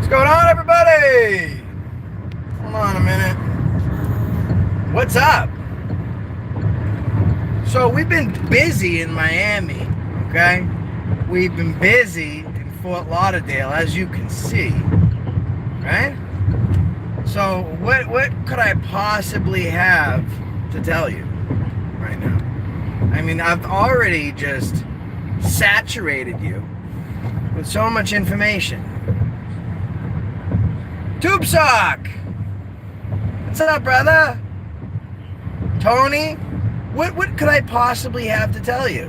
What's going on, everybody? Hold on a minute. What's up? So we've been busy in Miami, okay? We've been busy in Fort Lauderdale, as you can see, right? So what could I possibly have to tell you right now? I mean, I've already just saturated you with so much information. Tube Sock! What's up, brother? Tony? What could I possibly have to tell you?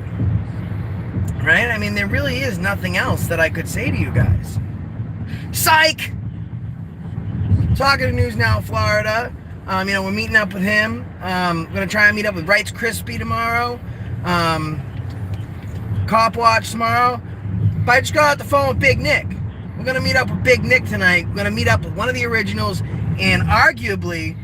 Right? I mean, there really is nothing else that I could say to you guys. Psych! Talking to News Now, Florida. We're meeting up with him. We're gonna try and meet up with Ceispy tomorrow. Cop Watch tomorrow. But I just got off the phone with Big Nick. We're gonna meet up with Big Nick tonight. We're gonna meet up with one of the originals and arguably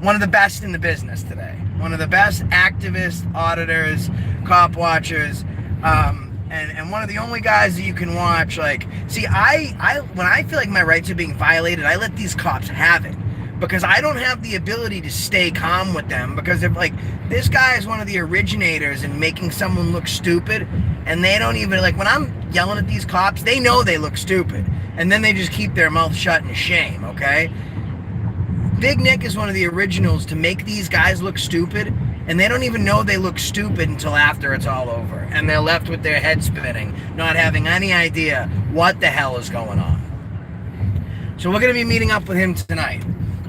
one of the best in the business today. One of the best activists, auditors, cop watchers, and one of the only guys that you can watch. Like, see, I when I feel like my rights are being violated, I let these cops have it. Because I don't have the ability to stay calm with them. Because if, like, this guy is one of the originators in making someone look stupid, and they don't even, like, when I'm yelling at these cops, they know they look stupid. And then they just keep their mouth shut in shame, okay? Big Nick is one of the originals to make these guys look stupid, and they don't even know they look stupid until after it's all over. And they're left with their head spinning, not having any idea what the hell is going on. So we're going to be meeting up with him tonight.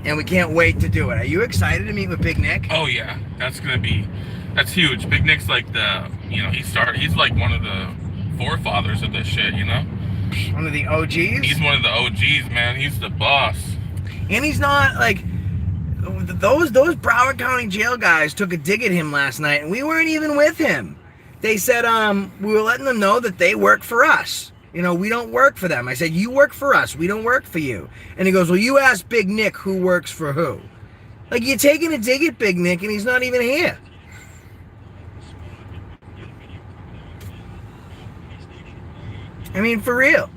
And we can't wait to do it. Are you excited to meet with Big Nick? Oh yeah, that's huge. Big Nick's like he's like one of the forefathers of this shit, you know? One of the OGs? He's one of the OGs, man. He's the boss. And he's not like, those Broward County jail guys took a dig at him last night, and we weren't even with him. They said, we were letting them know that they work for us. You know, we don't work for them. I said, you work for us. We don't work for you. And he goes, well, you ask Big Nick who works for who. Like, you're taking a dig at Big Nick, and he's not even here. I mean, for real.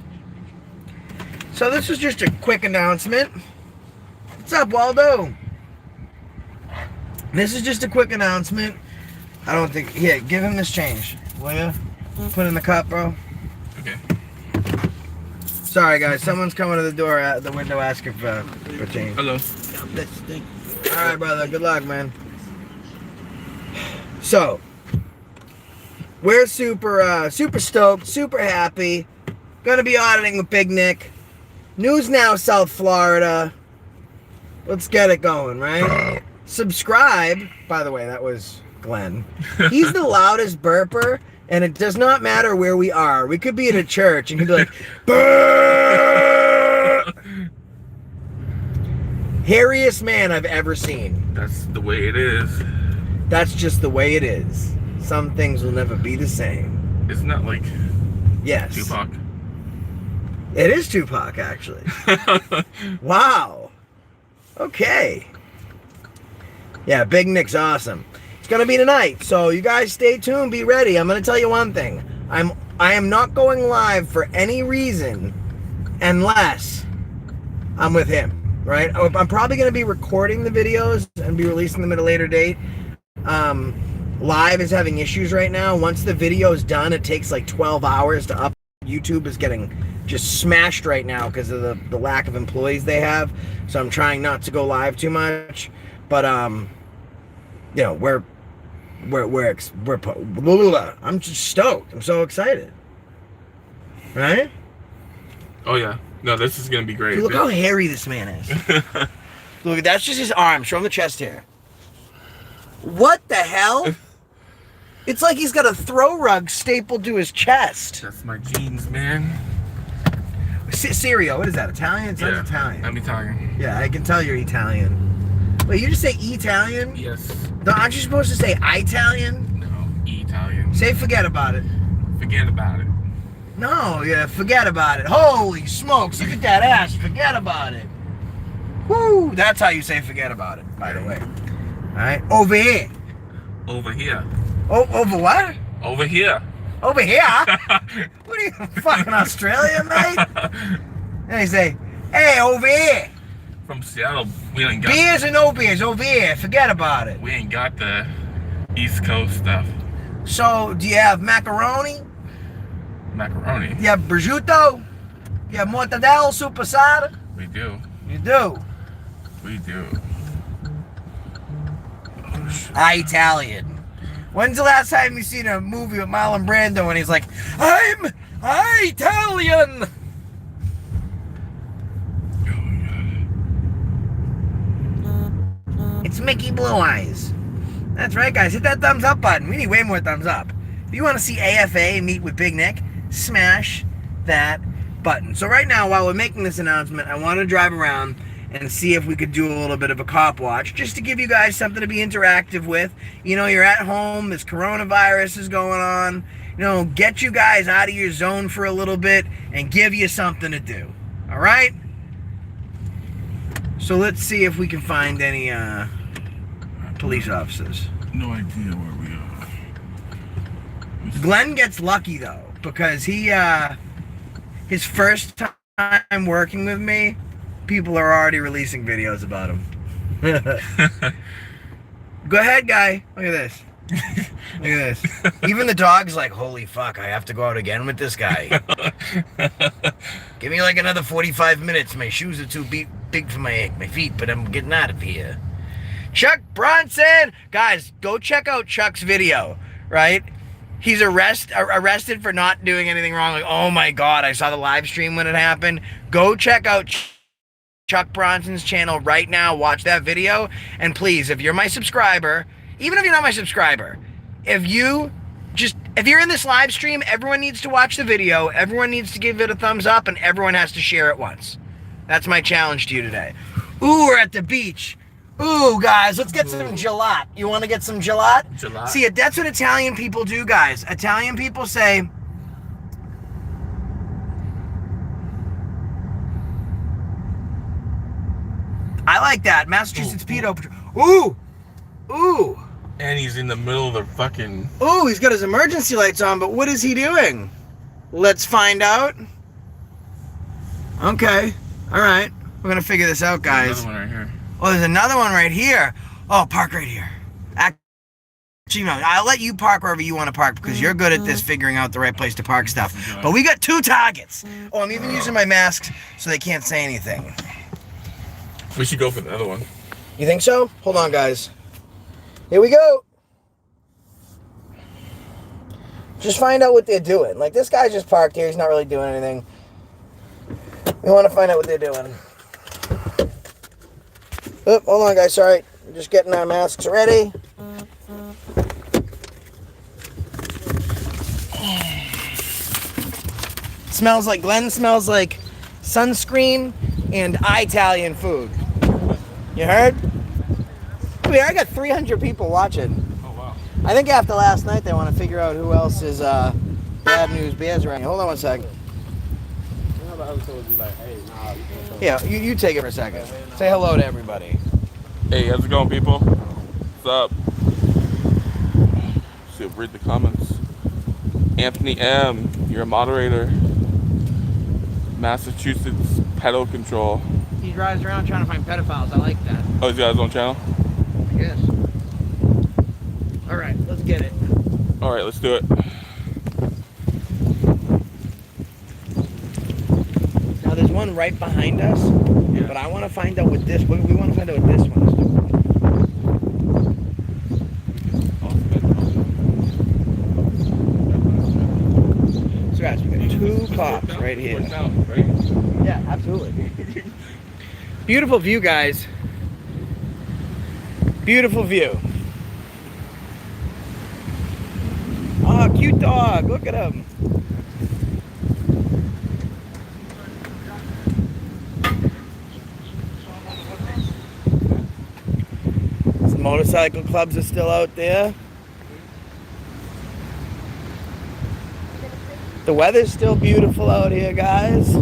So this is just a quick announcement. What's up, Waldo? This is just a quick announcement. I don't think... Here, give him this change, will you? Put it in the cup, bro. Okay. Sorry, guys. Someone's coming to the door at the window asking for change. Hello. All right, brother. Good luck, man. So, we're super stoked, super happy. Gonna be auditing with Big Nick. News Now, South Florida. Let's get it going, right? Subscribe. By the way, that was Glenn. He's the loudest burper. And it does not matter where we are. We could be at a church and he'd be like, "Burr!" Hairiest man I've ever seen. That's the way it is. That's just the way it is. Some things will never be the same. Isn't that like Yes. Tupac? It is Tupac, actually. Wow. Okay. Yeah, Big Nick's awesome. It's gonna be tonight, so you guys stay tuned, be ready. I'm gonna tell you one thing. I am not going live for any reason unless I'm with him, right? I'm probably gonna be recording the videos and be releasing them at a later date. Live is having issues right now. Once the video is done, it takes like 12 hours to upload. YouTube is getting just smashed right now because of the lack of employees they have. So I'm trying not to go live too much, but I'm just stoked. I'm so excited. Right? Oh yeah. No, this is gonna be great. Dude, look how hairy this man is. Look, that's just his arm. Show him the chest hair. What the hell? It's like he's got a throw rug stapled to his chest. That's my jeans, man. Sirio, what is that? Italian? It sounds Yeah, Italian. I'm Italian. Yeah, I can tell you're Italian. Wait, you just say Italian? Yes. No, aren't you supposed to say Italian? No, Italian. Say forget about it. Forget about it. No, yeah, forget about it. Holy smokes, look at that ass. Forget about it. Woo! That's how you say forget about it, by the way. Alright, over here. Over here. Oh, over what? Over here. Over here? What are you, fucking Australian, mate? And they say, hey, over here. From Seattle, we ain't got Beers or no beers, over here. Forget about it. we ain't got the East Coast stuff. So, do you have macaroni? Macaroni. You have prosciutto? You have mortadella supersada? We do. You do. We do. Oh, shit. Italian. When's the last time you seen a movie with Marlon Brando and he's like, I'm Italian? Oh my God. It's Mickey Blue Eyes. That's right, guys. Hit that thumbs up button. We need way more thumbs up. If you want to see AFA meet with Big Nick, smash that button. So right now, while we're making this announcement, I want to drive around and see if we could do a little bit of a cop watch, just to give you guys something to be interactive with. You know, you're at home, this coronavirus is going on. You know, get you guys out of your zone for a little bit and give you something to do. All right? So let's see if we can find any police officers. No idea where we are. Glenn gets lucky though, because he his first time working with me, people are already releasing videos about him. Go ahead, guy. Look at this. Look at this. Even the dog's like, holy fuck, I have to go out again with this guy. Give me like another 45 minutes. My shoes are too big for my feet, but I'm getting out of here. Chuck Bronson! Guys, go check out Chuck's video, right? He's arrested for not doing anything wrong. Like, oh my God, I saw the live stream when it happened. Go check out Chuck Bronson's channel right now. Watch that video. And please, if you're my subscriber, even if you're not my subscriber, if you're in this live stream, everyone needs to watch the video, everyone needs to give it a thumbs up, and everyone has to share it once. That's my challenge to you today. Ooh, we're at the beach. Ooh, guys, let's get some gelat. You want to get some gelat? Gelat? See, that's what Italian people do, guys. Italian people say, I like that. Massachusetts Pedo Patrol. Ooh! Ooh! And he's in the middle of the fucking... Ooh, he's got his emergency lights on, but what is he doing? Let's find out. Okay. All right. We're going to figure this out, guys. There's another one right here. Oh, there's another one right here. Oh, park right here. Actually, no, I'll let you park wherever you want to park because you're good at this figuring out the right place to park stuff. But we got 2 targets. Oh, I'm even using my masks so they can't say anything. We should go for the other one. You think so? Hold on, guys. Here we go. Just find out what they're doing. Like, this guy's just parked here. He's not really doing anything. We want to find out what they're doing. Oh, hold on, guys. Sorry. We're just getting our masks ready. Glenn smells like sunscreen and Italian food. You heard? I got 300 people watching. Oh, wow. I think after last night they want to figure out who else is Bad News Bears around here. Hold on one second. Yeah, you take it for a second. Say hello to everybody. Hey, how's it going, people? What's up? See, read the comments. Anthony M., you're a moderator. Massachusetts Pedo Control. He drives around trying to find pedophiles. I like that. Oh, he's got his own channel? I guess. All right, let's get it. All right, let's do it. Now there's one right behind us, but I want to find out what this. We want to find out what this one is doing. So guys, we got 2 cops right here. Yeah, absolutely. Beautiful view, guys. Beautiful view. Oh, cute dog. Look at him. Some motorcycle clubs are still out there. The weather's still beautiful out here, guys.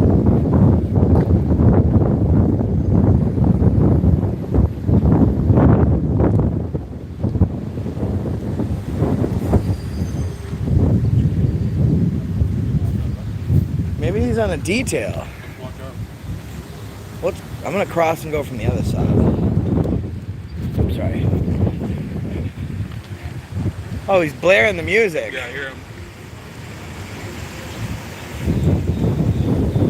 Maybe he's on a detail. I'm gonna cross and go from the other side. Oops, sorry. Oh, he's blaring the music. Yeah, I hear him.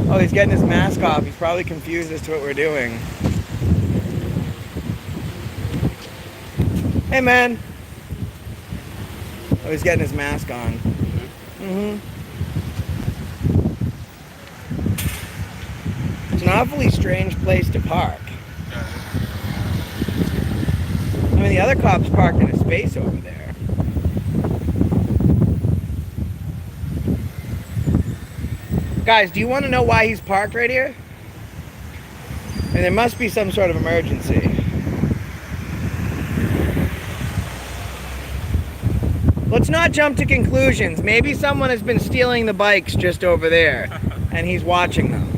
Oh, he's getting his mask off. He's probably confused as to what we're doing. Hey, man. Oh, he's getting his mask on. It's an awfully strange place to park. I mean, the other cop's parked in a space over there. Guys, do you want to know why he's parked right here? And there must be some sort of emergency. Let's not jump to conclusions. Maybe someone has been stealing the bikes just over there, and he's watching them.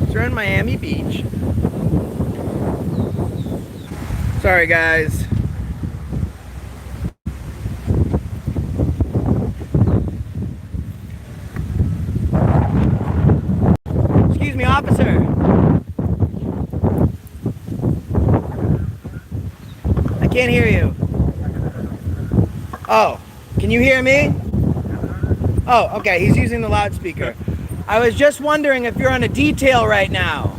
We're in Miami Beach. Sorry, guys. Excuse me, officer. I can't hear you. Oh, can you hear me? Oh, okay, he's using the loudspeaker. I was just wondering if you're on a detail right now.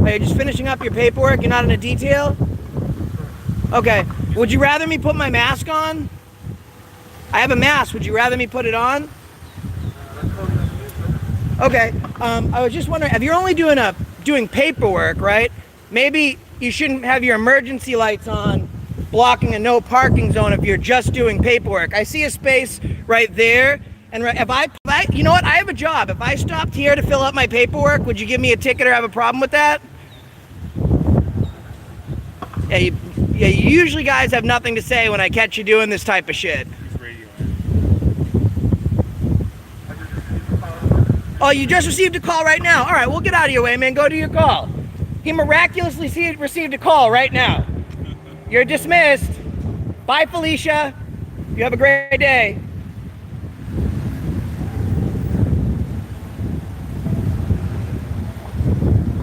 Are you just finishing up your paperwork? You're not on a detail? Okay. Would you rather me put my mask on? I have a mask. Would you rather me put it on? Okay. I was just wondering, if you're only doing paperwork, right? Maybe you shouldn't have your emergency lights on, blocking a no parking zone if you're just doing paperwork. I see a space right there. And if I, you know what? I have a job. If I stopped here to fill out my paperwork, would you give me a ticket or have a problem with that? Yeah, you usually guys have nothing to say when I catch you doing this type of shit. Oh, you just received a call right now. All right, we'll get out of your way, man. Go to your call. He miraculously received a call right now. You're dismissed. Bye, Felicia. You have a great day.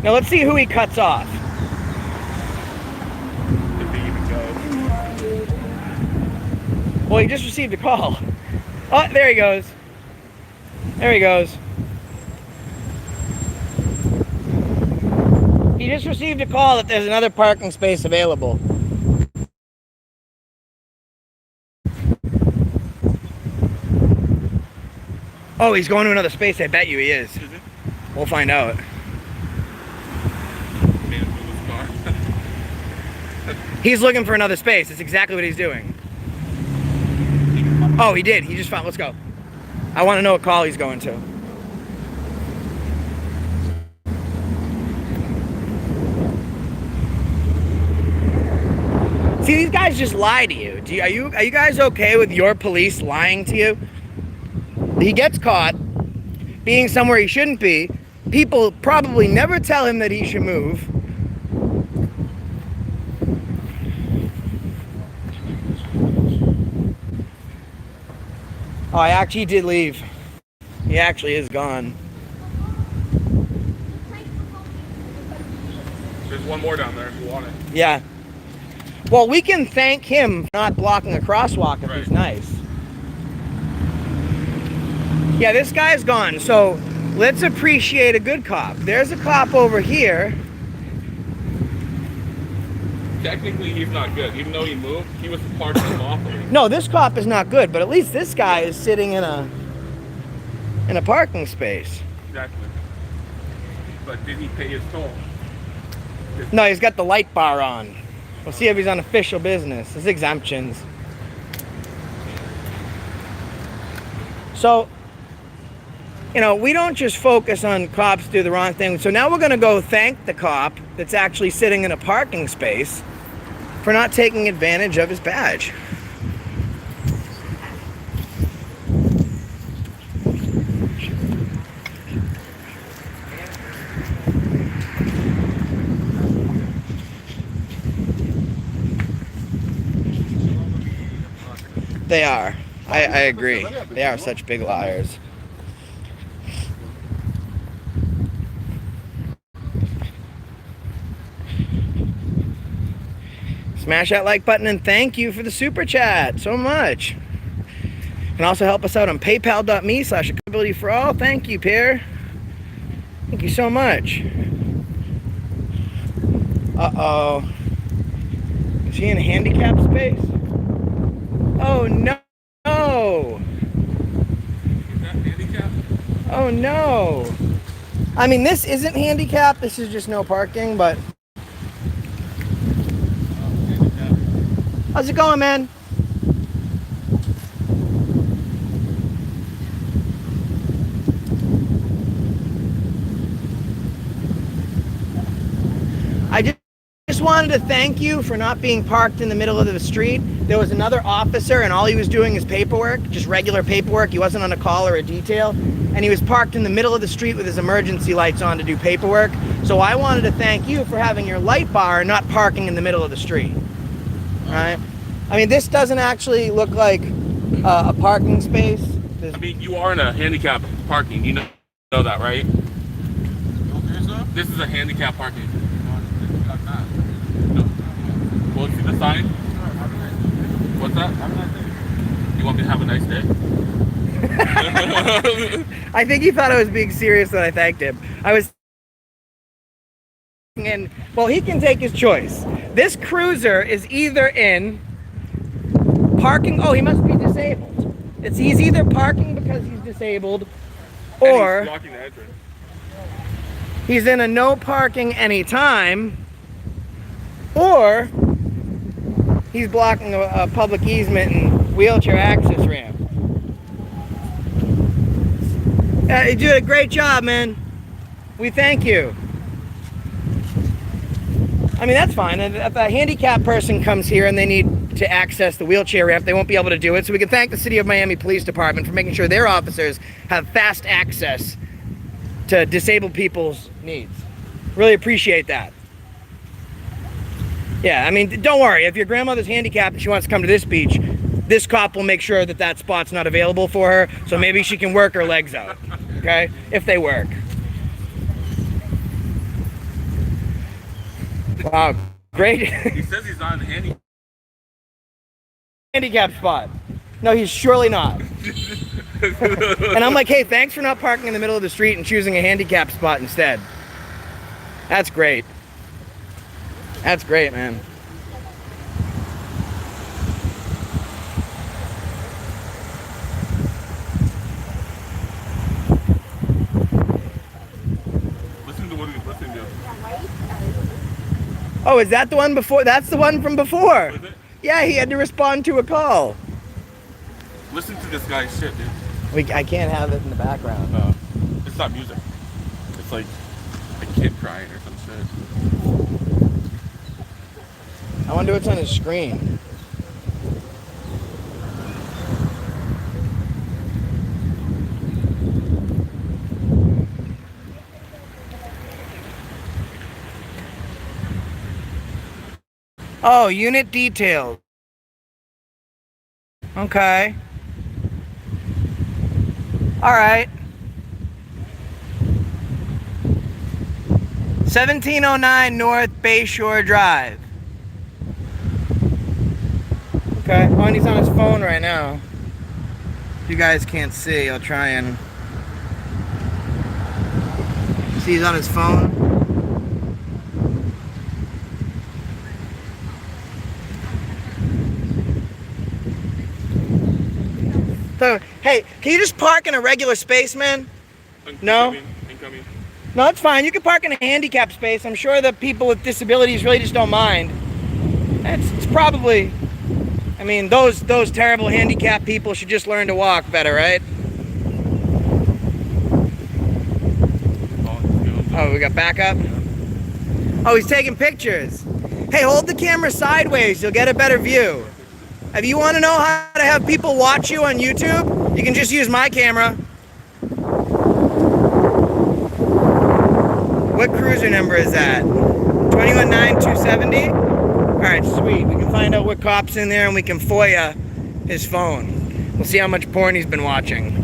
Now let's see who he cuts off. If he even goes. Well, he just received a call. Oh, there he goes. There he goes. He just received a call that there's another parking space available. Oh, he's going to another space. I bet you he is. We'll find out. He's looking for another space. That's exactly what he's doing. Oh, he did. He just found. Let's go. I want to know what call he's going to. See, these guys just lie to you. Are you guys okay with your police lying to you? He gets caught being somewhere he shouldn't be. People probably never tell him that he should move. Oh, he did leave. He actually is gone. There's one more down there if you want it. Yeah. Well, we can thank him for not blocking a crosswalk if he's nice. Yeah, this guy's gone, so let's appreciate a good cop. There's a cop over here. Technically, he's not good. Even though he moved, he was parked unlawfully. No, this cop is not good, but at least this guy is sitting in a parking space. Exactly. But did he pay his toll? No, he's got the light bar on. We'll see if he's on official business. It's exemptions. So, you know, we don't just focus on cops do the wrong thing. So now we're going to go thank the cop that's actually sitting in a parking space for not taking advantage of his badge. They are. I agree. They are such big liars. Smash that like button and thank you for the super chat so much. You can also help us out on paypal.me/accountabilityforall. Thank you, Pierre. Thank you so much. Uh-oh. Is he in handicap space? Oh, no. Is that handicap? Oh, no. I mean, this isn't handicap. This is just no parking, but... How's it going, man? I just wanted to thank you for not being parked in the middle of the street. There was another officer and all he was doing is paperwork, just regular paperwork. He wasn't on a call or a detail. And he was parked in the middle of the street with his emergency lights on to do paperwork. So I wanted to thank you for having your light bar and not parking in the middle of the street. All right? I mean, this doesn't actually look like a parking space. I mean, you are in a handicap parking. You know that, right? This is a handicap parking. No. Well, see the sign? What's that? You want me to have a nice day? I think he thought I was being serious when I thanked him. I was... And, well, he can take his choice. This cruiser is either in parking... Oh, he must be disabled. He's either parking because he's disabled, or... And he's blocking the entrance. He's in a no parking anytime, or he's blocking a public easement and wheelchair access ramp. You did a great job, man. We thank you. I mean, that's fine. If a handicapped person comes here and they need to access the wheelchair ramp, they won't be able to do it. So we can thank the City of Miami Police Department for making sure their officers have fast access to disabled people's needs. Really appreciate that. Yeah, I mean, don't worry. If your grandmother's handicapped and she wants to come to this beach, this cop will make sure that that spot's not available for her, so maybe she can work her legs out, okay? If they work. Wow, great. He says he's not in the handicap spot. No, he's surely not. And I'm like, hey, thanks for not parking in the middle of the street and choosing a handicap spot instead. That's great. That's great, man. Listen to what he's listening to. Oh, is that the one before? That's the one from before. Was it? Yeah, he had to respond to a call. Listen to this guy's shit, dude. I can't have it in the background. It's not music. It's like a kid crying or some shit. I wonder what's on his screen. Oh, unit details. Okay. All right. 1709 North Bayshore Drive. Okay. Oh, and he's on his phone right now. If you guys can't see, I'll try and... See, he's on his phone. So, hey, can you just park in a regular space, man? No? Incoming. No, it's fine. You can park in a handicap space. I'm sure the people with disabilities really just don't mind. It's probably... I mean, those terrible handicapped people should just learn to walk better, right? Oh, we got backup? Oh, he's taking pictures. Hey, hold the camera sideways. You'll get a better view. If you want to know how to have people watch you on YouTube, you can just use my camera. What cruiser number is that? 219270? Alright, sweet. We can find out what cop's in there and we can FOIA his phone. We'll see how much porn he's been watching.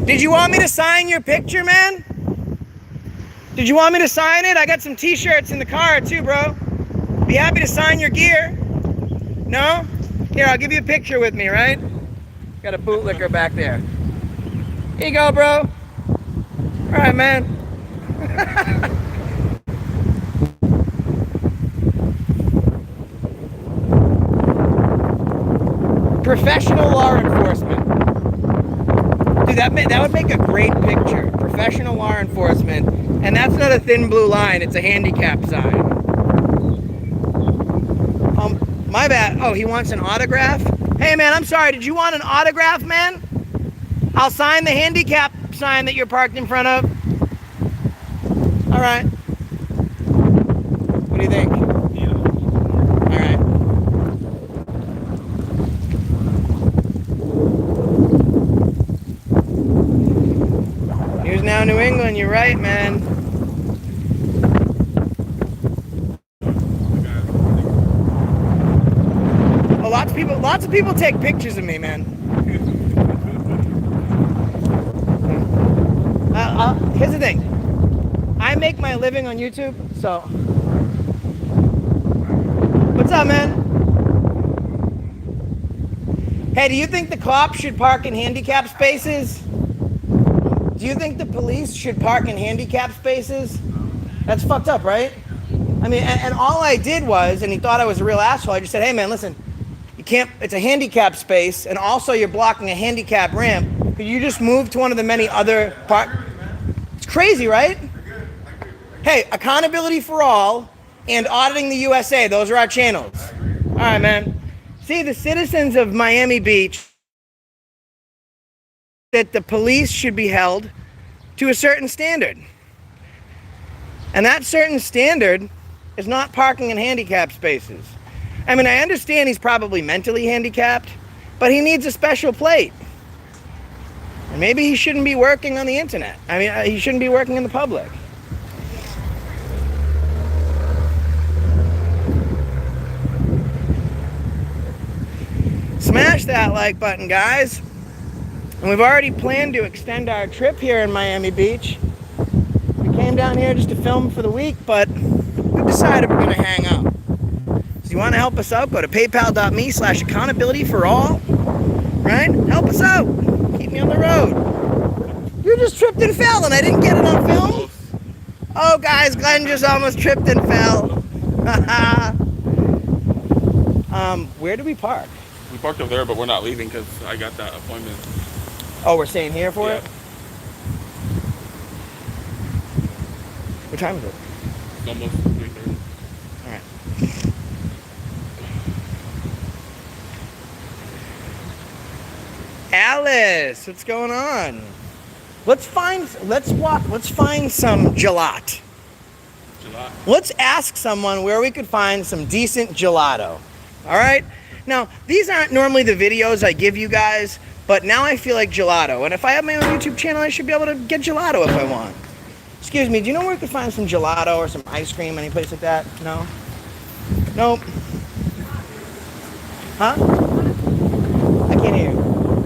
Did you want me to sign your picture, man? Did you want me to sign it? I got some t-shirts in the car too, bro. Be happy to sign your gear. No? Here, I'll give you a picture with me, right? Got a bootlicker back there. Here you go, bro. All right, man. Professional law enforcement. Dude, that would make a great picture. Professional law enforcement. And that's not a thin blue line, it's a handicap sign. My bad. Oh, he wants an autograph? Hey, man, I'm sorry. Did you want an autograph, man? I'll sign the handicap sign that you're parked in front of. All right. What do you think? Yeah. All right. Here's now New England. You're right, man. Well, lots of people take pictures of me, man. Here's the thing. I make my living on YouTube, so. What's up, man? Hey, do you think the cops should park in handicap spaces? Do you think the police should park in handicap spaces? That's fucked up, right? I mean, and all I did was, and he thought I was a real asshole, I just said, hey man, listen, you can't, it's a handicap space, and also you're blocking a handicap ramp. Could you just move to one of the many other It's crazy, right? Hey, accountability for all and auditing the USA, those are our channels. All right, man. See, the citizens of Miami Beach, that the police should be held to a certain standard. And that certain standard is not parking in handicap spaces. I mean, I understand he's probably mentally handicapped, but he needs a special plate. And maybe he shouldn't be working on the internet. I mean, he shouldn't be working in the public. Smash that like button, guys. And we've already planned to extend our trip here in Miami Beach. We came down here just to film for the week, but we decided we're gonna hang out. So you wanna help us out, go to paypal.me/accountabilityforall, right? Help us out, keep me on the road. You just tripped and fell and I didn't get it on film? Oh guys, Glenn just almost tripped and fell. Where do we park? We parked over there, but we're not leaving because I got that appointment. Oh, we're staying here for Yeah. it? What time is it? It's almost 3:30. All right. Alice, what's going on? Let's find some gelato. Let's ask someone where we could find some decent gelato. All right? Now, these aren't normally the videos I give you guys, but now I feel like gelato. And if I have my own YouTube channel, I should be able to get gelato if I want. Excuse me, do you know where we could find some gelato or some ice cream, any place like that? No? Nope. Huh? I can't hear you.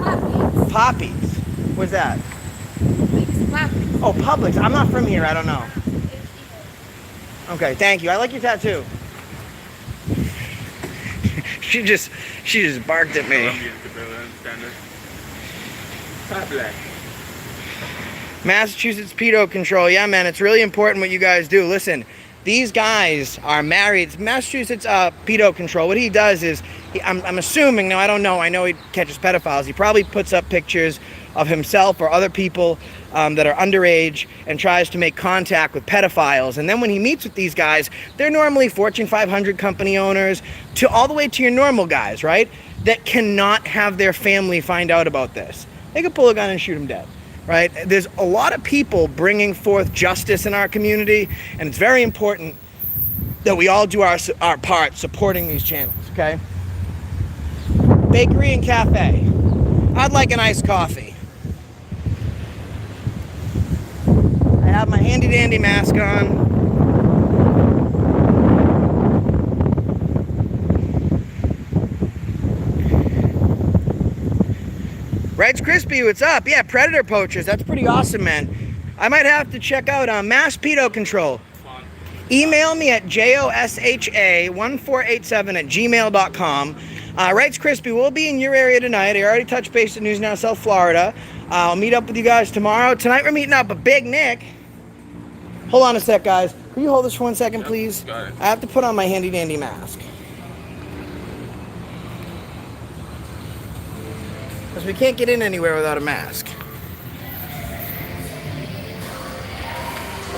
Poppies. Poppies. Where's that? Poppies. Oh, Publix. I'm not from here. I don't know. Okay, thank you. I like your tattoo. She just barked at me. Massachusetts pedo control. Yeah, man, it's really important what you guys do. Listen, these guys are married. Massachusetts pedo control. What he does is, I'm assuming, now I don't know, I know he catches pedophiles. He probably puts up pictures of himself or other people that are underage and tries to make contact with pedophiles. And then when he meets with these guys, they're normally Fortune 500 company owners to all the way to your normal guys, right? That cannot have their family find out about this. They could pull a gun and shoot him dead, right? There's a lot of people bringing forth justice in our community, and it's very important that we all do our part supporting these channels, okay? Bakery and cafe. I'd like an iced coffee. I have my handy dandy mask on. Rights Crispy, what's up? Yeah, predator poachers. That's pretty awesome, man. I might have to check out Mass Pedo Control. Email me at josha1487@gmail.com. Rights Crispy, we'll be in your area tonight. I already touched base at News Now South Florida. I'll meet up with you guys tomorrow. Tonight we're meeting up with Big Nick. Hold on a sec, guys. Can you hold this for 1 second, please? Got it. I have to put on my handy dandy mask. Because we can't get in anywhere without a mask.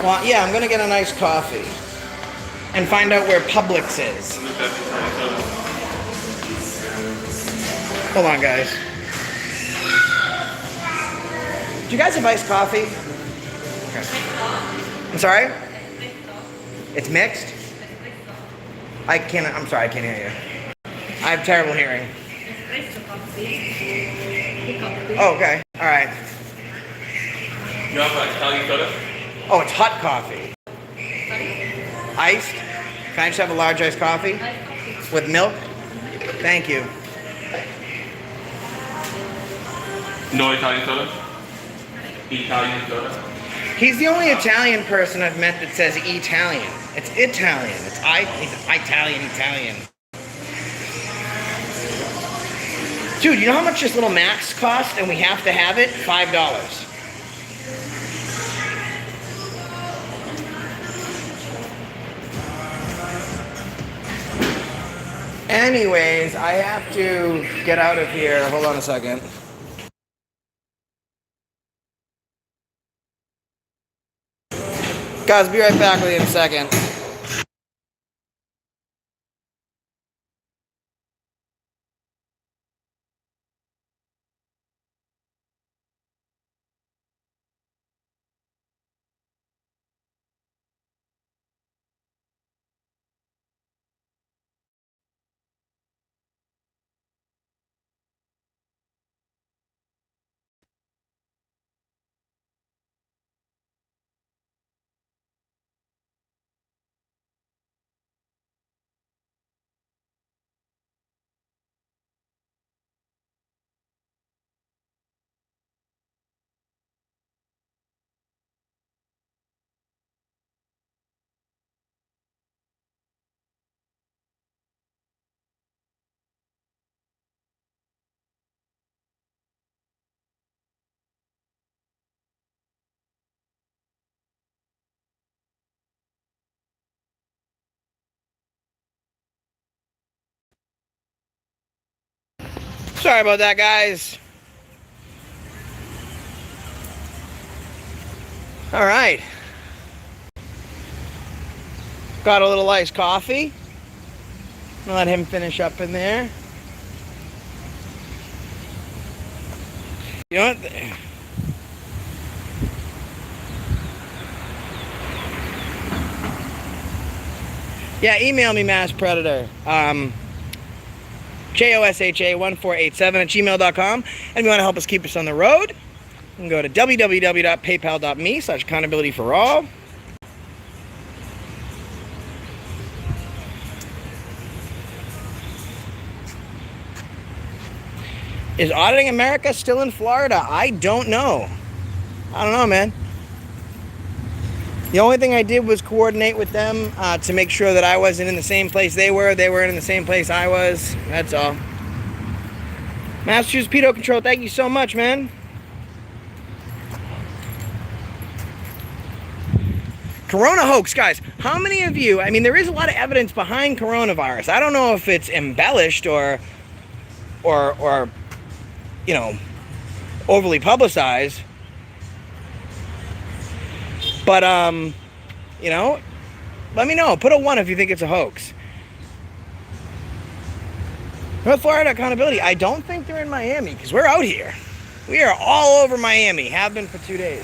Well, yeah, I'm going to get a nice coffee. And find out where Publix is. Hold on, guys. Do you guys have iced coffee? Okay. I'm sorry? It's mixed? I'm sorry, I can't hear you. I have terrible hearing. Oh, okay. All right. You have Italian soda? Oh, it's hot coffee. Iced? Can I just have a large iced coffee? With milk? Thank you. No Italian soda? Italian soda? He's the only Italian person I've met that says Italian. It's Italian. It's Italian. Dude, you know how much this little max cost and we have to have it? $5. Anyways, I have to get out of here. Hold on a second. Guys, be right back with you in a second. Sorry about that, guys. All right. Got a little iced coffee. I'll let him finish up in there. You know what? Yeah, email me, Mass Predator. JOSHA1487@gmail.com. And if you want to help us keep us on the road, you can go to www.paypal.me/accountability for all. Is Auditing America still in Florida? I don't know. I don't know, man. The only thing I did was coordinate with them to make sure that I wasn't in the same place they weren't in the same place I was. That's all. Massachusetts Pedo Control, thank you so much, man. Corona hoax, guys. How many of you, I mean, there is a lot of evidence behind coronavirus. I don't know if it's embellished or you know, overly publicized. But, you know, let me know. Put a 1 if you think it's a hoax. North Florida accountability. I don't think they're in Miami because we're out here. We are all over Miami. Have been for 2 days.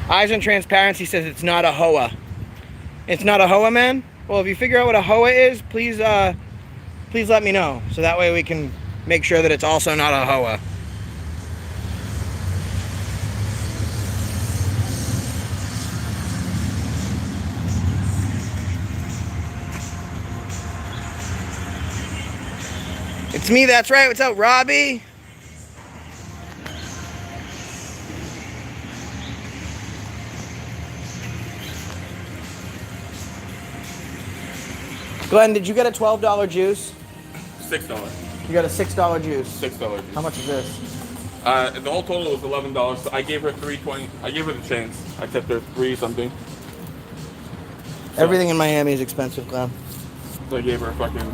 Eyes on Transparency says it's not a HOA. It's not a HOA, man? Well, if you figure out what a HOA is, please let me know. So that way we can make sure that it's also not a HOA. It's me, that's right. What's up, Robbie? Glenn, did you get a $12 juice? $6. You got a $6 juice. $6. How much is this? The whole total was $11. So I gave her $3.20. I gave her the chance. I tipped her $3 something. So, Everything in Miami is expensive, Glenn. So I gave her a fucking.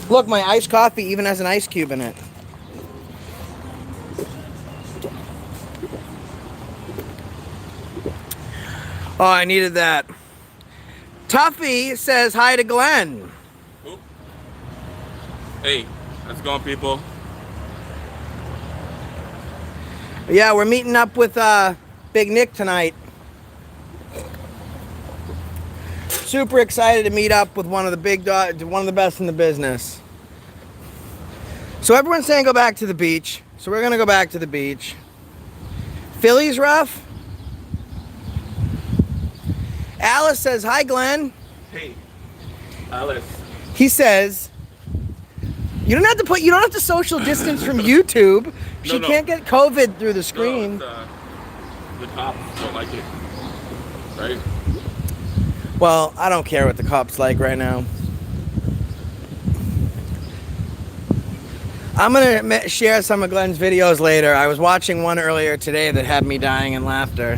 Look, my iced coffee even has an ice cube in it. Oh, I needed that. Tuffy says hi to Glenn. Oop. Hey, how's it going, people? Yeah, we're meeting up with Big Nick tonight. Super excited to meet up with one of the best in the business. So everyone's saying go back to the beach. So we're gonna go back to the beach. Philly's rough. Alice says hi, Glenn. Hey, Alice. He says you don't have to social distance from YouTube. She can't get COVID through the screen. No, the cops don't like it, right? Well, I don't care what the cops like right now. I'm gonna share some of Glenn's videos later. I was watching one earlier today that had me dying in laughter.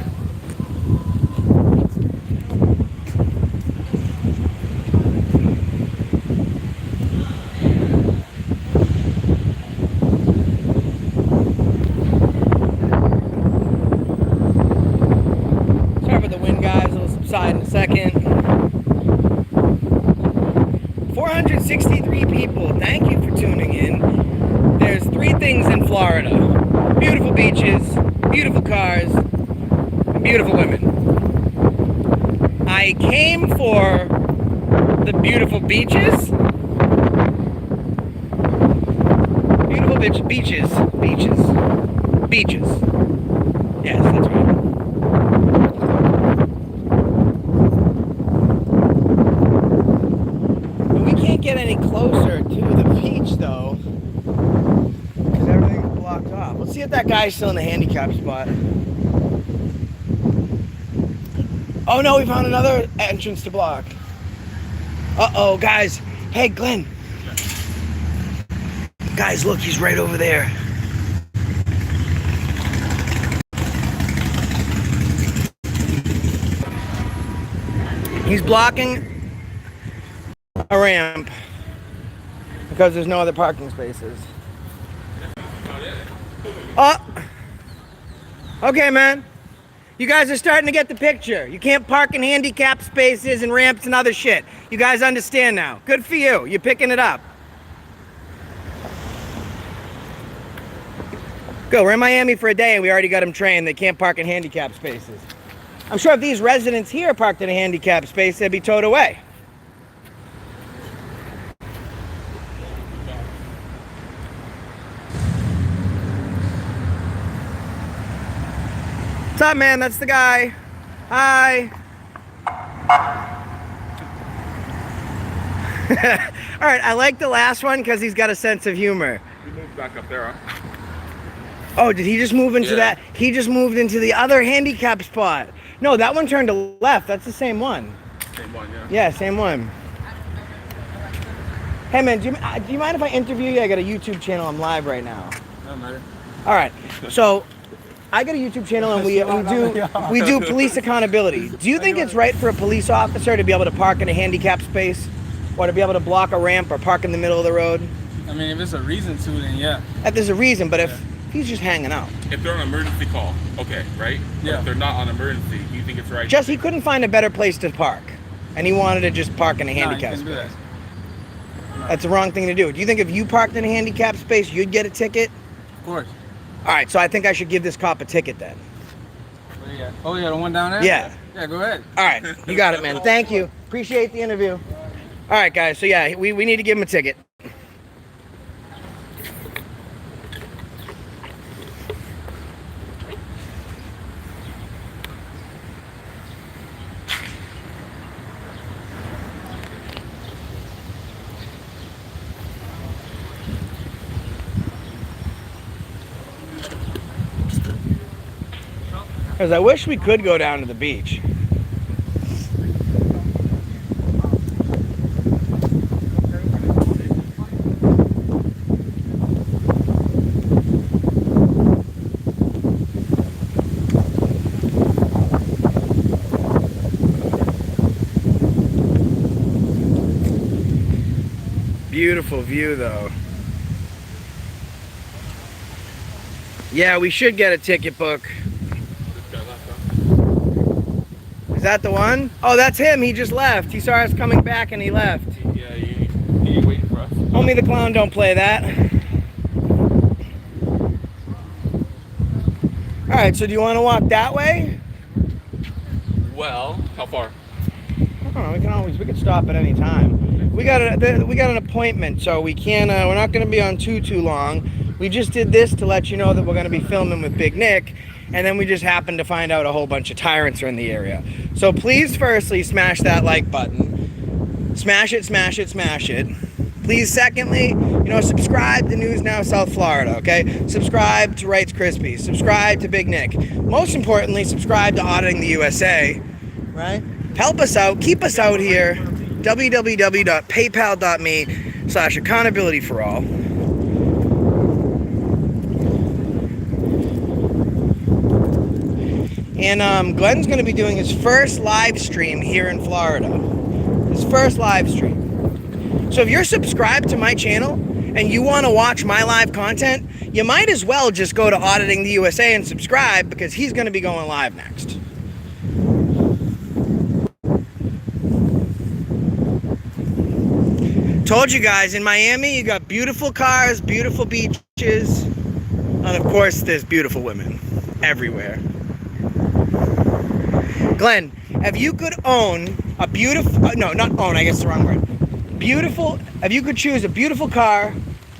Sorry for the wind, guys. It'll subside in a second. 463 people. Thank you for tuning in. There's 3 things in Florida: beautiful beaches, beautiful cars, and beautiful women. I came for the beautiful beaches. Beautiful beaches. Beaches. Yes, that's right. But we can't get any closer to the beach though, because everything's blocked off. Let's see if that guy's still in the handicap spot. Oh no, we found another entrance to block. Uh-oh, guys. Hey, Glenn. Guys, look, he's right over there. He's blocking a ramp because there's no other parking spaces. Oh, okay, man. You guys are starting to get the picture. You can't park in handicap spaces and ramps and other shit. You guys understand now. Good for you. You're picking it up. Good. We're in Miami for a day and we already got them trained. They can't park in handicap spaces. I'm sure if these residents here parked in a handicap space, they'd be towed away. What's up, man? That's the guy. Hi. All right, I like the last one because he's got a sense of humor. We moved back up there, huh? Oh, did he just move into that? He just moved into the other handicap spot. No, that one turned to left. That's the same one. Same one, yeah. Yeah, same one. Hey, man, do you mind if I interview you? I got a YouTube channel. I'm live right now. No matter. All right. So I got a YouTube channel and we do police accountability. Do you think it's right for a police officer to be able to park in a handicap space, or to be able to block a ramp or park in the middle of the road? I mean, if there's a reason to, then yeah. If there's a reason, but if he's just hanging out. If they're on an emergency call, okay, right? But Yeah. if they're not on emergency, do you think it's right? Just he couldn't find a better place to park, and he wanted to just park in a Nah, you handicap can do space. that. That's the wrong thing to do. Do you think if you parked in a handicap space, you'd get a ticket? Of course. All right, so I think I should give this cop a ticket then. What do you got? Oh, yeah, the one down there? Yeah. Yeah, go ahead. All right, you got it, man. Thank you. Appreciate the interview. All right, guys. So yeah, we need to give him a ticket. Because I wish we could go down to the beach. Beautiful view though. Yeah, we should get a ticket book. Is that the one? Oh, that's him. He just left. He saw us coming back and he left. Yeah, he waiting for us. Homie the Clown don't play that. Alright, so do you want to walk that way? Well, how far? I don't know, we can stop at any time. We got an appointment, so we can't, we're not going to be on too long. We just did this to let you know that we're going to be filming with Big Nick, and then we just happened to find out a whole bunch of tyrants are in the area. So please, firstly, smash that like button. Smash it, smash it, smash it. Please, secondly, subscribe to News Now South Florida, okay? Subscribe to Ceispy. Subscribe to Big Nick. Most importantly, subscribe to Auditing the USA, right? Help us out. Keep us out here. www.paypal.me/accountabilityforall. And Glenn's going to be doing his first live stream here in Florida. His first live stream. So if you're subscribed to my channel and you want to watch my live content, you might as well just go to Auditing the USA and subscribe, because he's going to be going live next. Told you guys, in Miami, you got beautiful cars, beautiful beaches, and of course, there's beautiful women everywhere. Glenn, if you could own a beautiful, no, not own, I guess the wrong word. Beautiful, if you could choose a beautiful car,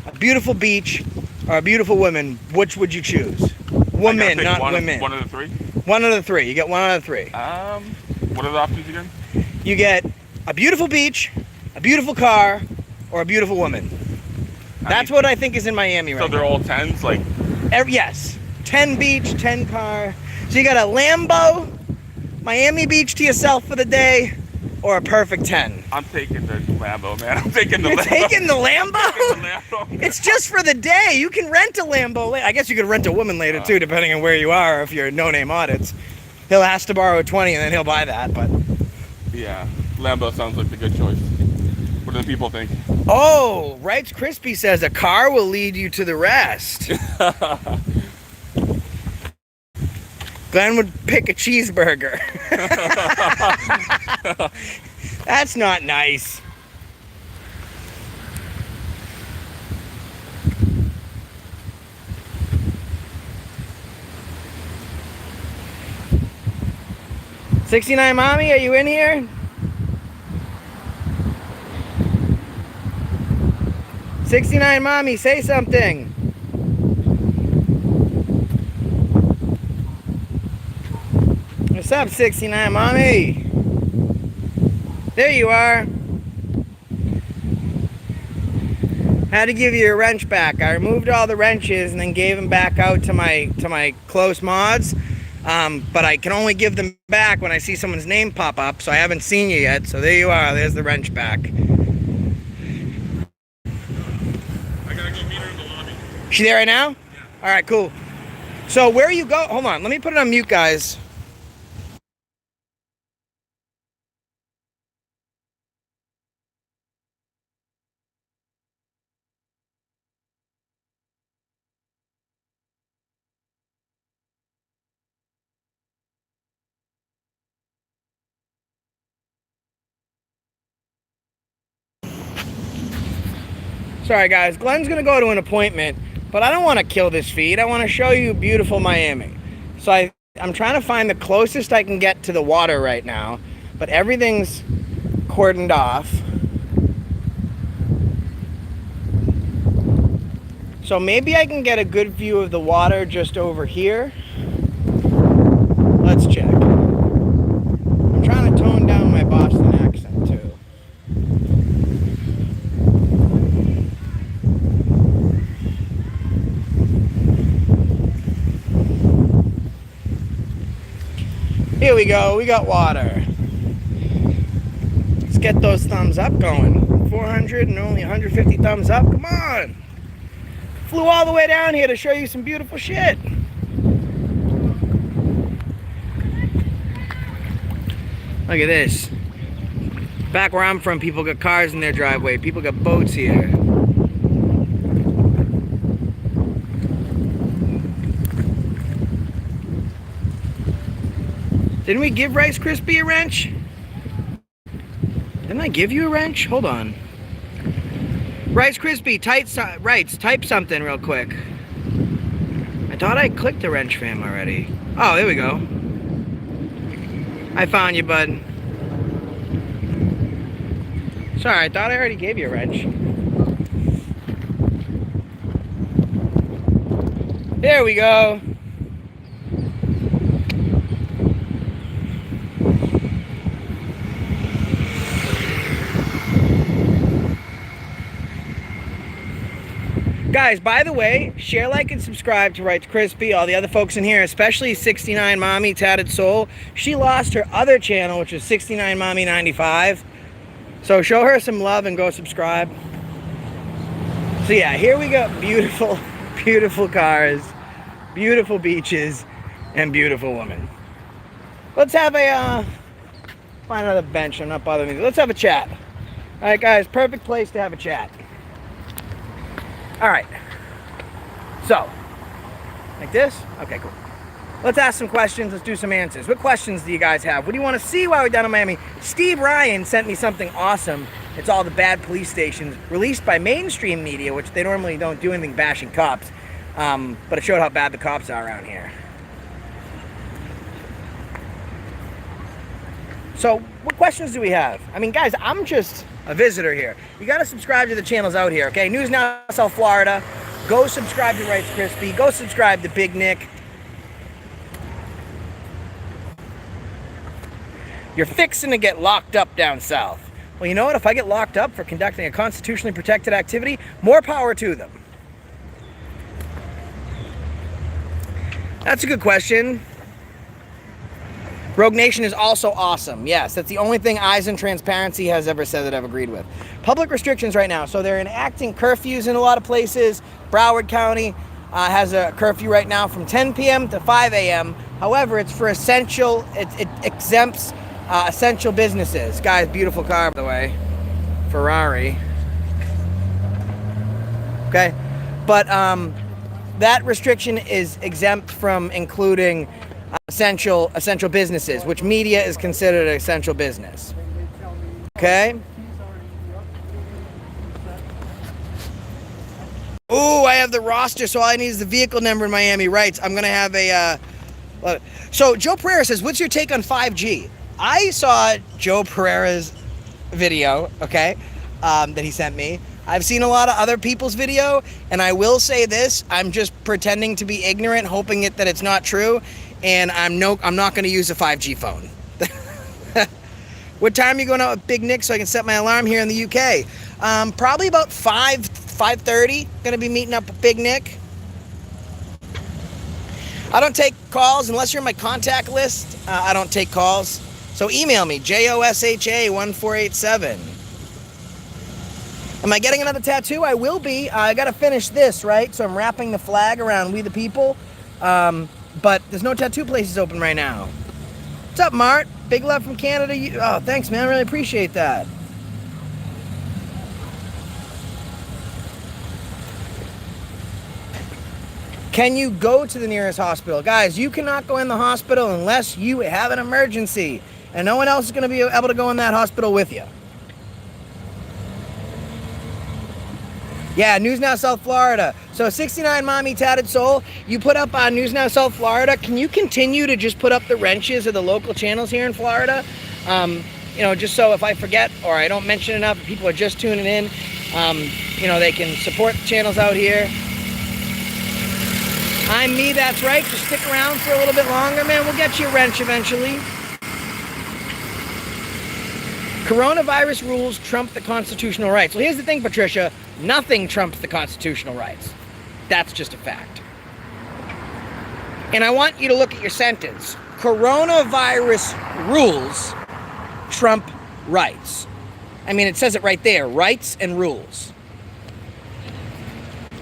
a beautiful beach, or a beautiful woman, which would you choose? Women, not women. One of the three? One of the three. You get one out of three. What are the options again? You get a beautiful beach, a beautiful car, or a beautiful woman. That's what I think is in Miami right now. So they're all 10s, like? Yes. 10 beach, 10 car. So you got a Lambo, Miami Beach to yourself for the day, or a perfect 10. I'm taking the Lambo, man. I'm taking the You're Lambo. taking the Lambo? I'm taking the Lambo. It's just for the day. You can rent a Lambo later. I guess you could rent a woman later too, depending on where you are, if you're no-name audits. He'll ask to borrow a 20 and then he'll buy that, but... Yeah, Lambo sounds like the good choice. What do the people think? Oh, Ceispy says a car will lead you to the rest. Glenn would pick a cheeseburger. That's not nice. "69 Mommy, are you in here? 69 Mommy, say something." What's up, 69 Mommy? There you are. Had to give you your wrench back. I removed all the wrenches and then gave them back out to my close mods. But I can only give them back when I see someone's name pop up, so I haven't seen you yet. So there you are. There's the wrench back. I gotta go meet her in the lobby. She there right now? Yeah. All right, cool. So where you go? Hold on. Let me put it on mute, guys. Sorry guys, Glenn's gonna go to an appointment, but I don't want to kill this feed. I want to show you beautiful Miami. So I'm trying to find the closest I can get to the water right now, but everything's cordoned off. So maybe I can get a good view of the water just over here. Let's check. I'm trying to tone down my Boston accent too. Here we go. We got water. Let's get those thumbs up going. 400 and only 150 thumbs up. Come on. Flew all the way down here to show you some beautiful shit. Look at this. Back where I'm from, people got cars in their driveway. People got boats here. Didn't we give Rice Krispie a wrench? Didn't I give you a wrench? Hold on. Rice Krispie, type something real quick. I thought I clicked the wrench for him already. Oh, there we go. I found you, bud. Sorry, I thought I already gave you a wrench. There we go. Guys, by the way, share, like, and subscribe to Rice Krispie, all the other folks in here, especially 69 Mommy Tatted Soul. She lost her other channel, which is 69 Mommy 95. So show her some love and go subscribe. So yeah, here we go. Beautiful, beautiful cars, beautiful beaches, and beautiful women. Let's have a, find another bench. I'm not bothering you. Let's have a chat. All right, guys, perfect place to have a chat. All right, so, like this? Okay, cool. Let's ask some questions, let's do some answers. What questions do you guys have? What do you want to see while we're down in Miami? Steve Ryan sent me something awesome. It's all the bad police stations, released by mainstream media, which they normally don't do anything bashing cops, but it showed how bad the cops are around here. So, what questions do we have? I mean, guys, I'm just a visitor here. You gotta subscribe to the channels out here, okay? News Now South Florida. Go subscribe to Rice Krispie. Go subscribe to Big Nick. You're fixing to get locked up down south. Well, you know what? If I get locked up for conducting a constitutionally protected activity, more power to them. That's a good question. Rogue Nation is also awesome. Yes, that's the only thing Eyes and Transparency has ever said that I've agreed with. Public restrictions right now. So they're enacting curfews in a lot of places. Broward County has a curfew right now from 10 p.m. to 5 a.m. However, it's for essential, it exempts essential businesses. Guys, beautiful car, by the way. Ferrari. Okay. But that restriction is exempt from including essential businesses, which media is considered an essential business. Okay. Ooh, I have the roster, so all I need is the vehicle number in Miami. Right. I'm gonna have a. So Joe Pereira says, "What's your take on 5G?" I saw Joe Pereira's video, okay, that he sent me. I've seen a lot of other people's video, and I will say this: I'm just pretending to be ignorant, hoping that it's not true. And I'm not going to use a 5G phone. What time are you going out with Big Nick so I can set my alarm here in the UK? Probably about 5:30. Going to be meeting up with Big Nick. I don't take calls unless you're in my contact list. I don't take calls. So email me, josha1487. Am I getting another tattoo? I will be. I got to finish this, right? So I'm wrapping the flag around We the People. But there's no tattoo places open right now. What's up, Mart? Big love from Canada. Oh, thanks, man. I really appreciate that. Can you go to the nearest hospital? Guys, you cannot go in the hospital unless you have an emergency. And no one else is going to be able to go in that hospital with you. Yeah, News Now South Florida. So 69 Mommy Tatted Soul, you put up on News Now South Florida. Can you continue to just put up the wrenches of the local channels here in Florida? You know, just so if I forget or I don't mention enough, people are just tuning in, you know, they can support the channels out here. I'm me, that's right. Just stick around for a little bit longer, man. We'll get you a wrench eventually. Coronavirus rules trump the constitutional rights. Well, here's the thing, Patricia. Nothing trumps the constitutional rights. That's just a fact. And I want you to look at your sentence. coronavirus rules trump rights. I mean, it says it right there, rights and rules.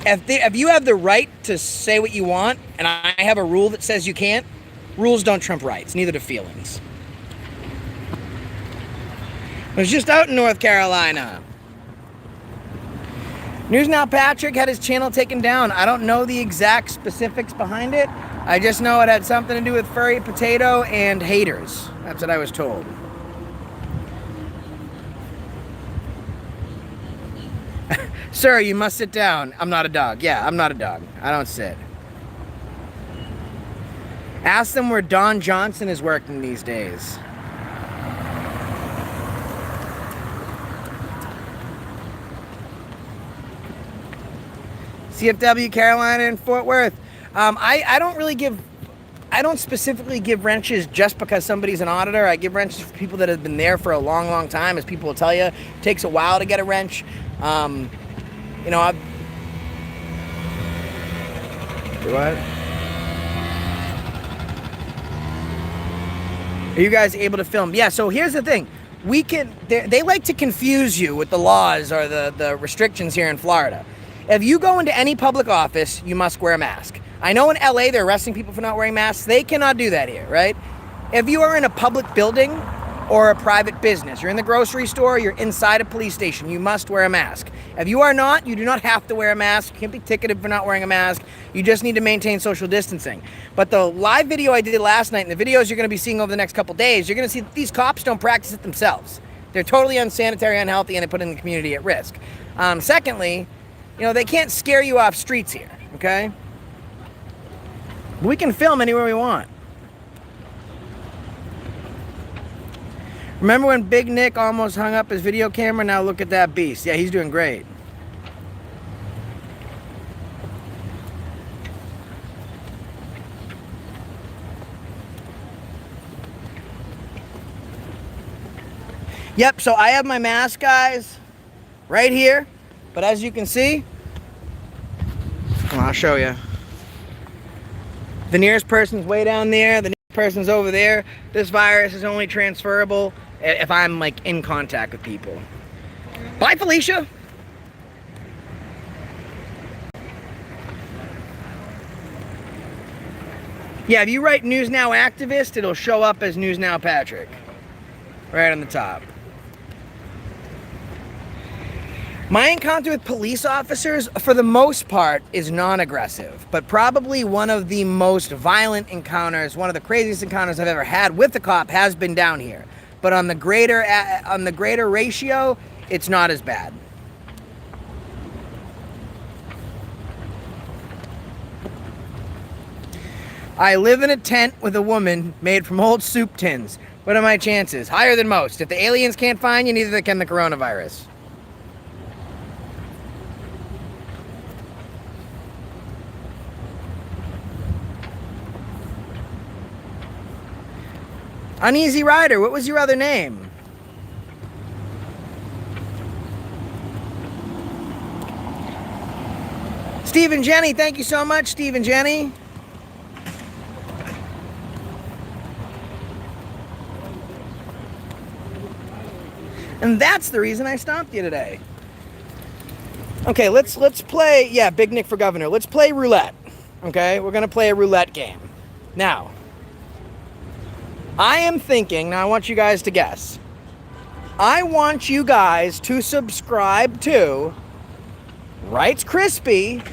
If you have the right to say what you want, and I have a rule that says you can't, rules don't trump rights, neither do feelings. I was just out in North Carolina. News Now Patrick had his channel taken down. I don't know the exact specifics behind it. I just know it had something to do with furry potato and haters. That's what I was told. Sir, you must sit down. I'm not a dog. Yeah, I'm not a dog. I don't sit. Ask them where Don Johnson is working these days. CFW, Carolina, and Fort Worth. I don't specifically give wrenches just because somebody's an auditor. I give wrenches for people that have been there for a long, long time. As people will tell you, it takes a while to get a wrench. You know, what? Are you guys able to film? Yeah, so here's the thing. They like to confuse you with the laws or the restrictions here in Florida. If you go into any public office, you must wear a mask. I know in LA they're arresting people for not wearing masks. They cannot do that here, right? If you are in a public building or a private business, you're in the grocery store, you're inside a police station, you must wear a mask. If you are not, you do not have to wear a mask. You can't be ticketed for not wearing a mask. You just need to maintain social distancing. But the live video I did last night and the videos you're going to be seeing over the next couple days, you're going to see that these cops don't practice it themselves. They're totally unsanitary, unhealthy, and they put in the community at risk. Secondly, you know, they can't scare you off streets here, okay? We can film anywhere we want. Remember when Big Nick almost hung up his video camera? Now look at that beast. Yeah, he's doing great. Yep, so I have my mask, guys, right here. But as you can see, well, I'll show you. The nearest person's way down there. The nearest person's over there. This virus is only transferable if I'm like in contact with people. Bye, Felicia. Yeah, if you write News Now Activist, it'll show up as News Now Patrick. Right on the top. My encounter with police officers, for the most part, is non-aggressive, but probably one of the most violent encounters, one of the craziest encounters I've ever had with a cop has been down here. But on the greater ratio, it's not as bad. I live in a tent with a woman made from old soup tins. What are my chances? Higher than most. If the aliens can't find you, neither can the coronavirus. Uneasy Rider, what was your other name? Steve and Jenny, thank you so much, Steve and Jenny. And that's the reason I stopped you today. Okay, let's play, yeah, Big Nick for governor. Let's play roulette, okay? We're going to play a roulette game. Now, I am thinking, now I want you guys to guess. I want you guys to subscribe to Rights Crispy,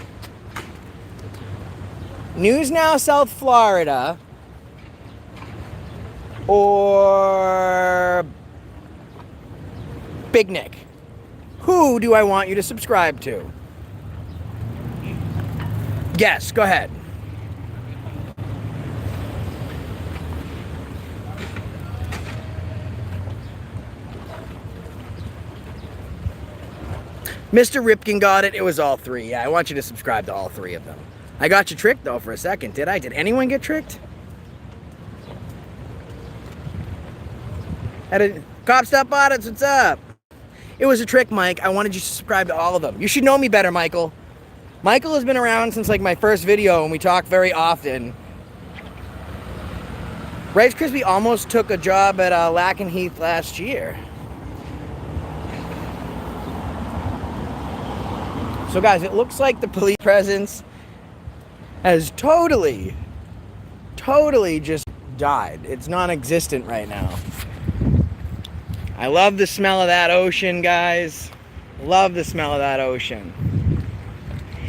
News Now South Florida, or Big Nick. Who do I want you to subscribe to? Guess, go ahead. Mr. Ripken got it. It was all three. Yeah, I want you to subscribe to all three of them. I got you tricked, though, for a second. Did I? Did anyone get tricked? Cop Stop Audits, what's up? It was a trick, Mike. I wanted you to subscribe to all of them. You should know me better, Michael. Michael has been around since, like, my first video, and we talk very often. Rice Krispie almost took a job at Lakenheath last year. So guys, it looks like the police presence has totally just died. It's non-existent right now. I love the smell of that ocean, guys. Love the smell of that ocean.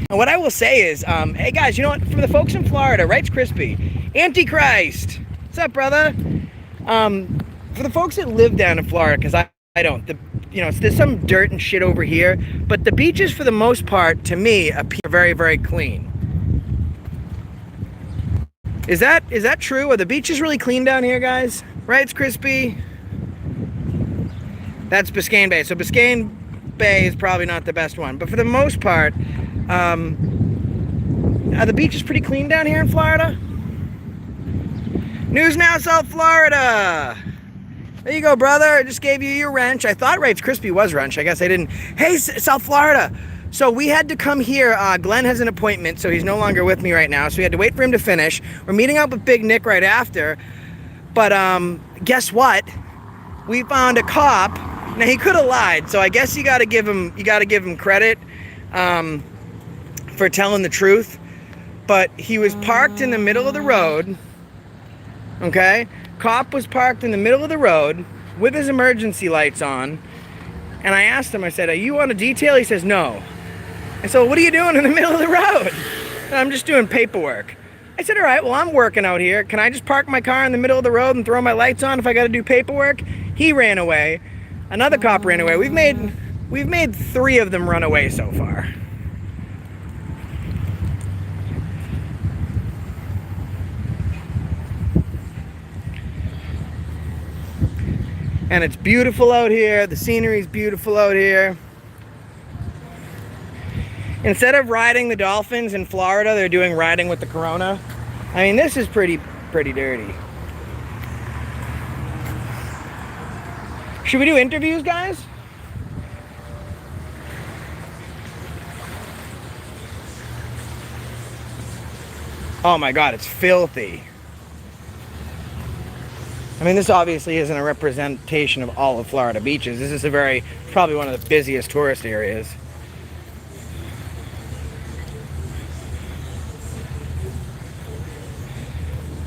And what I will say is, hey guys, you know what? For the folks in Florida, Rice Krispie, Antichrist. What's up, brother? For the folks that live down in Florida, because I don't, there's some dirt and shit over here, but the beaches, for the most part, to me, appear very, very clean. Is that true? Are the beaches really clean down here, guys? Right, it's Crispy. That's Biscayne Bay. So Biscayne Bay is probably not the best one, but for the most part, are the beaches pretty clean down here in Florida? News Now, South Florida. There you go, brother. I just gave you your wrench. I thought Rice Krispie was wrench. I guess I didn't. Hey, South Florida. So we had to come here. Glenn has an appointment, so he's no longer with me right now. So we had to wait for him to finish. We're meeting up with Big Nick right after. But guess what? We found a cop. Now he could have lied, so I guess you got to give him credit for telling the truth. But he was parked in the middle of the road. Okay? Cop was parked in the middle of the road with his emergency lights on. And I asked him, I said, "Are you on a detail?" He says, "No." I said, "What are you doing in the middle of the road?" And I'm just doing paperwork. I said, "All right, well, I'm working out here. Can I just park my car in the middle of the road and throw my lights on if I got to do paperwork?" He ran away. Another cop ran away. We've made 3 of them run away so far. And it's beautiful out here. The scenery's beautiful out here. Instead of riding the dolphins in Florida, they're doing riding with the Corona. I mean, this is pretty dirty. Should we do interviews, guys? Oh my God, it's filthy. I mean, this obviously isn't a representation of all of Florida beaches. This is probably one of the busiest tourist areas.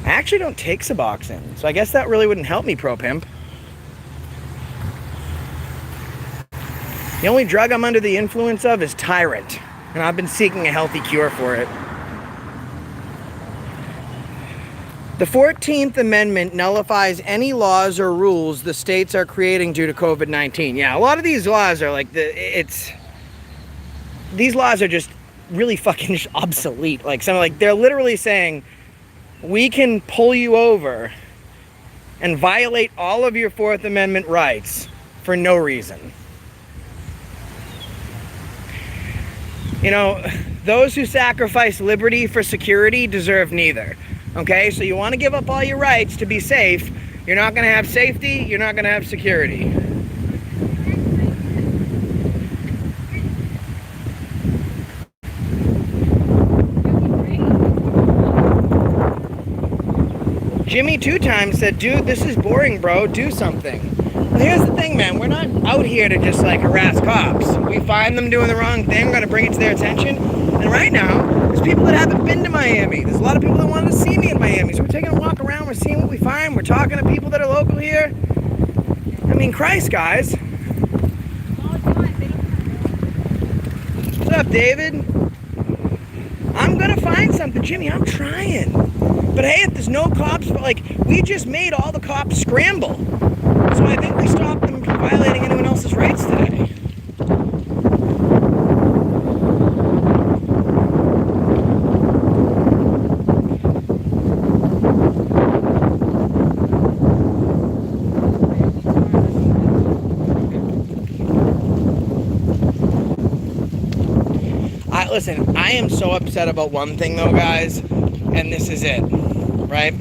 I actually don't take Suboxone, so I guess that really wouldn't help me, Pro Pimp. The only drug I'm under the influence of is Tyrant, and I've been seeking a healthy cure for it. The 14th Amendment nullifies any laws or rules the states are creating due to COVID-19. Yeah, a lot of these laws are like these laws are just really fucking obsolete. They're literally saying, we can pull you over and violate all of your 4th Amendment rights for no reason. You know, those who sacrifice liberty for security deserve neither. Okay, so you want to give up all your rights to be safe. You're not going to have safety, you're not going to have security. Jimmy 2 times said, "Dude, this is boring, bro. Do something." Well, here's the thing, man. We're not out here to just harass cops. We find them doing the wrong thing, we're going to bring it to their attention. And right now, there's people that haven't been to Miami. There's a lot of people that wanted to see me in Miami. So we're taking a walk around, we're seeing what we find, we're talking to people that are local here. I mean, Christ, guys. What's up, David? I'm going to find something, Jimmy. I'm trying. But hey, if there's no cops, we just made all the cops scramble. So I think we stopped them from violating anyone else's rights today. Listen, I am so upset about one thing though, guys, and this is it, right?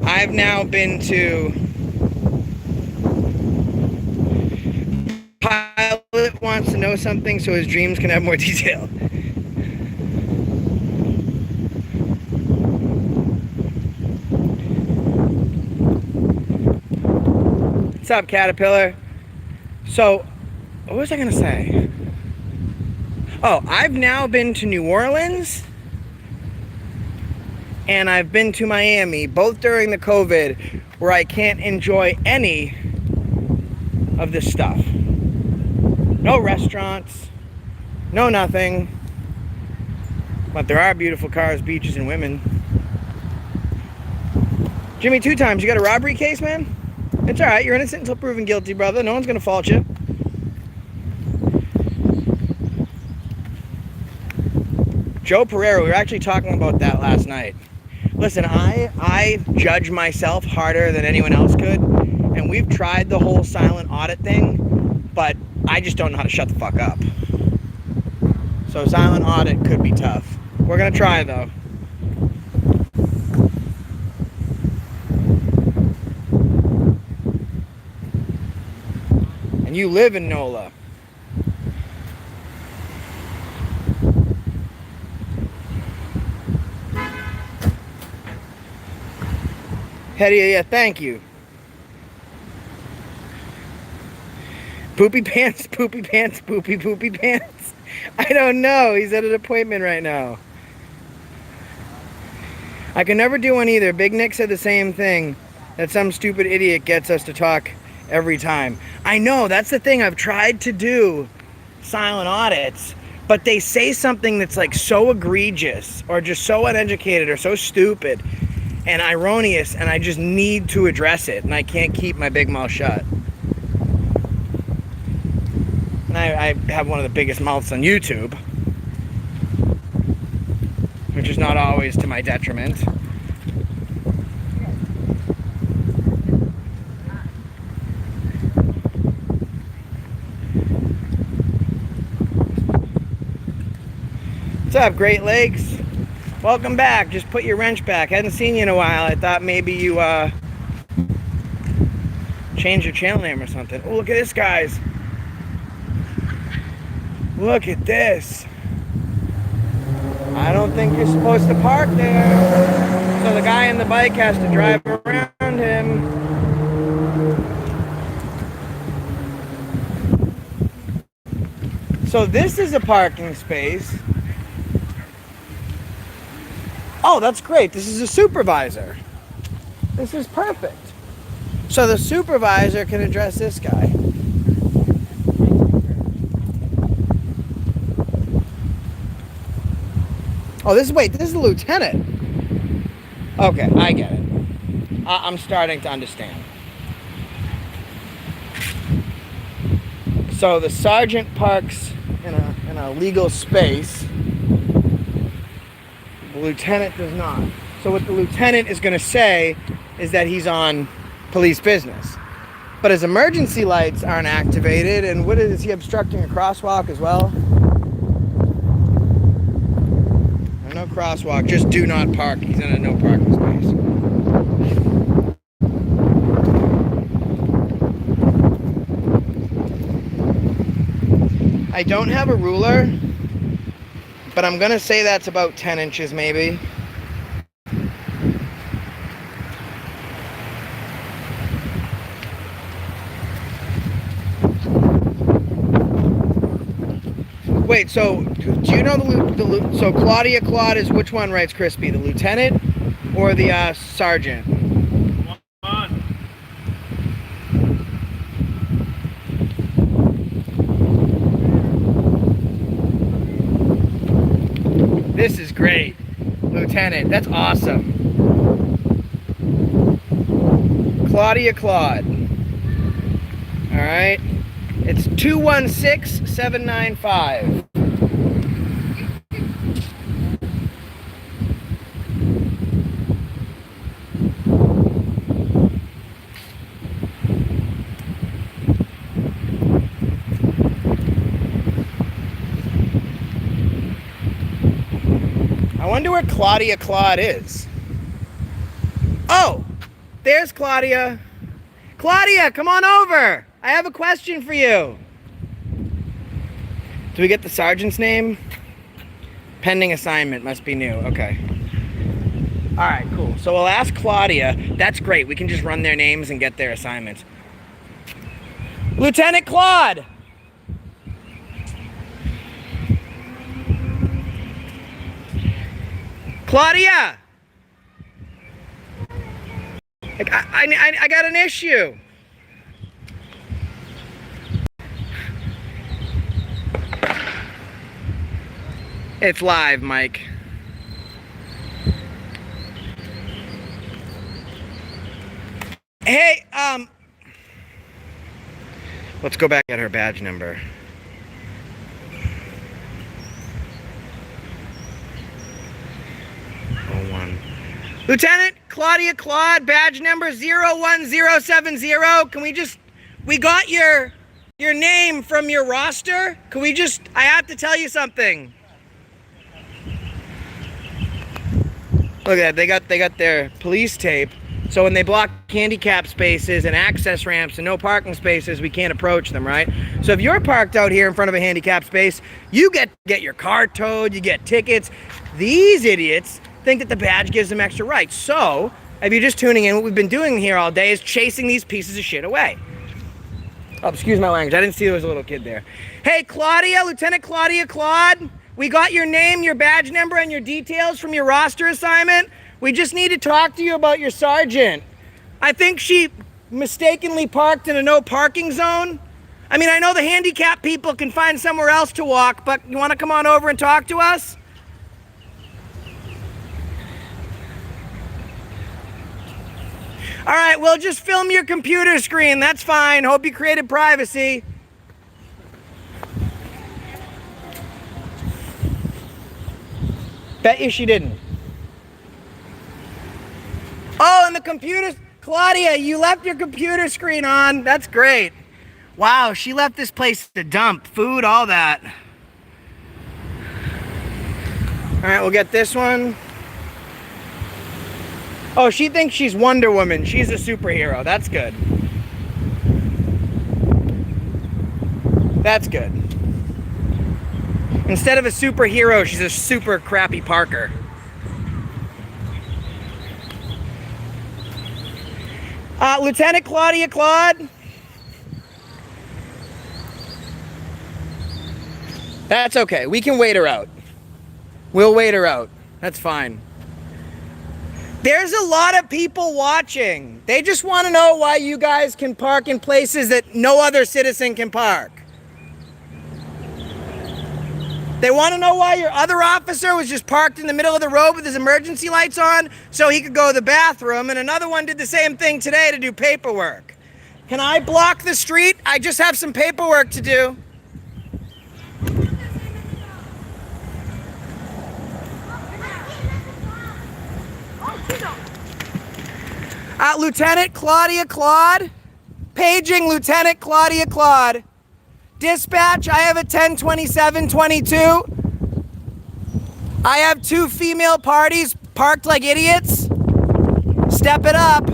I've now been to... Pilot wants to know something so his dreams can have more detail. What's up, Caterpillar? So, what was I gonna say? Oh, I've now been to New Orleans and I've been to Miami, both during the COVID, where I can't enjoy any of this stuff. No restaurants, no nothing. But there are beautiful cars, beaches, and women. Jimmy, 2 times. You got a robbery case, man? It's alright. You're innocent until proven guilty, brother. No one's going to fault you. Joe Pereira, we were actually talking about that last night. Listen, I judge myself harder than anyone else could. And we've tried the whole silent audit thing, but I just don't know how to shut the fuck up. So silent audit could be tough. We're going to try, though. And you live in NOLA. Hetty, yeah, thank you. Poopy pants, poopy pants, poopy pants. I don't know. He's at an appointment right now. I can never do one either. Big Nick said the same thing, that some stupid idiot gets us to talk every time. I know, that's the thing. I've tried to do silent audits, but they say something that's like so egregious or just so uneducated or so stupid and erroneous, and I just need to address it, and I can't keep my big mouth shut. And I have one of the biggest mouths on YouTube, which is not always to my detriment. What's up, Great Lakes? Welcome back. Just put your wrench back. Hadn't seen you in a while. I thought maybe you changed your channel name or something. Oh, look at this, guys. Look at this. I don't think you're supposed to park there. So the guy in the bike has to drive around him. So this is a parking space. Oh, that's great. This is a supervisor. This is perfect. So the supervisor can address this guy. Oh, this is the lieutenant. Okay, I get it. I'm starting to understand. So the sergeant parks in a legal space. The lieutenant does not. So what the lieutenant is going to say is that he's on police business. But his emergency lights aren't activated, and is he obstructing a crosswalk as well? No crosswalk, just do not park. He's in a no parking space. I don't have a ruler, but I'm gonna say that's about 10 inches maybe. Wait, so do you know so Claudia Claude is which one writes Crispy? The lieutenant or the sergeant? This is great. Lieutenant, that's awesome. Claudia Claude. All right. It's 216-795. I wonder where Claudia Claude is. Oh, there's Claudia. Claudia, come on over. I have a question for you. Do we get the sergeant's name? Pending assignment, must be new. Okay. All right, cool. So we'll ask Claudia. That's great. We can just run their names and get their assignments. Lieutenant Claude. Claudia. I got an issue. It's live, Mike. Hey, let's go back at her badge number. Lieutenant Claudia Claude, badge number 01070. Can we got your name from your roster? I have to tell you something. Look at that, they got their police tape. So when they block handicap spaces and access ramps and no parking spaces, we can't approach them, right? So if you're parked out here in front of a handicap space, you get your car towed, you get tickets. These idiots think that the badge gives them extra rights. So, if you're just tuning in, what we've been doing here all day is chasing these pieces of shit away. Oh, excuse my language. I didn't see there was a little kid there. Hey, Claudia, Lieutenant Claudia Claude, we got your name, your badge number, and your details from your roster assignment. We just need to talk to you about your sergeant. I think she mistakenly parked in a no parking zone. I mean, I know the handicapped people can find somewhere else to walk, but you want to come on over and talk to us? All right, well, just film your computer screen. That's fine. Hope you created privacy. Bet you she didn't. Oh, and the computer, Claudia, you left your computer screen on. That's great. Wow, she left this place to dump food, all that. All right, we'll get this one. Oh, she thinks she's Wonder Woman. She's a superhero. That's good. That's good. Instead of a superhero, she's a super crappy Parker. Lieutenant Claudia Claude. That's okay. We can wait her out. We'll wait her out. That's fine. There's a lot of people watching. They just want to know why you guys can park in places that no other citizen can park. They want to know why your other officer was just parked in the middle of the road with his emergency lights on so he could go to the bathroom, and another one did the same thing today to do paperwork. Can I block the street? I just have some paperwork to do. Lieutenant Claudia Claude, paging Lieutenant Claudia Claude. Dispatch, I have a 102722. I have 2 female parties parked like idiots. Step it up.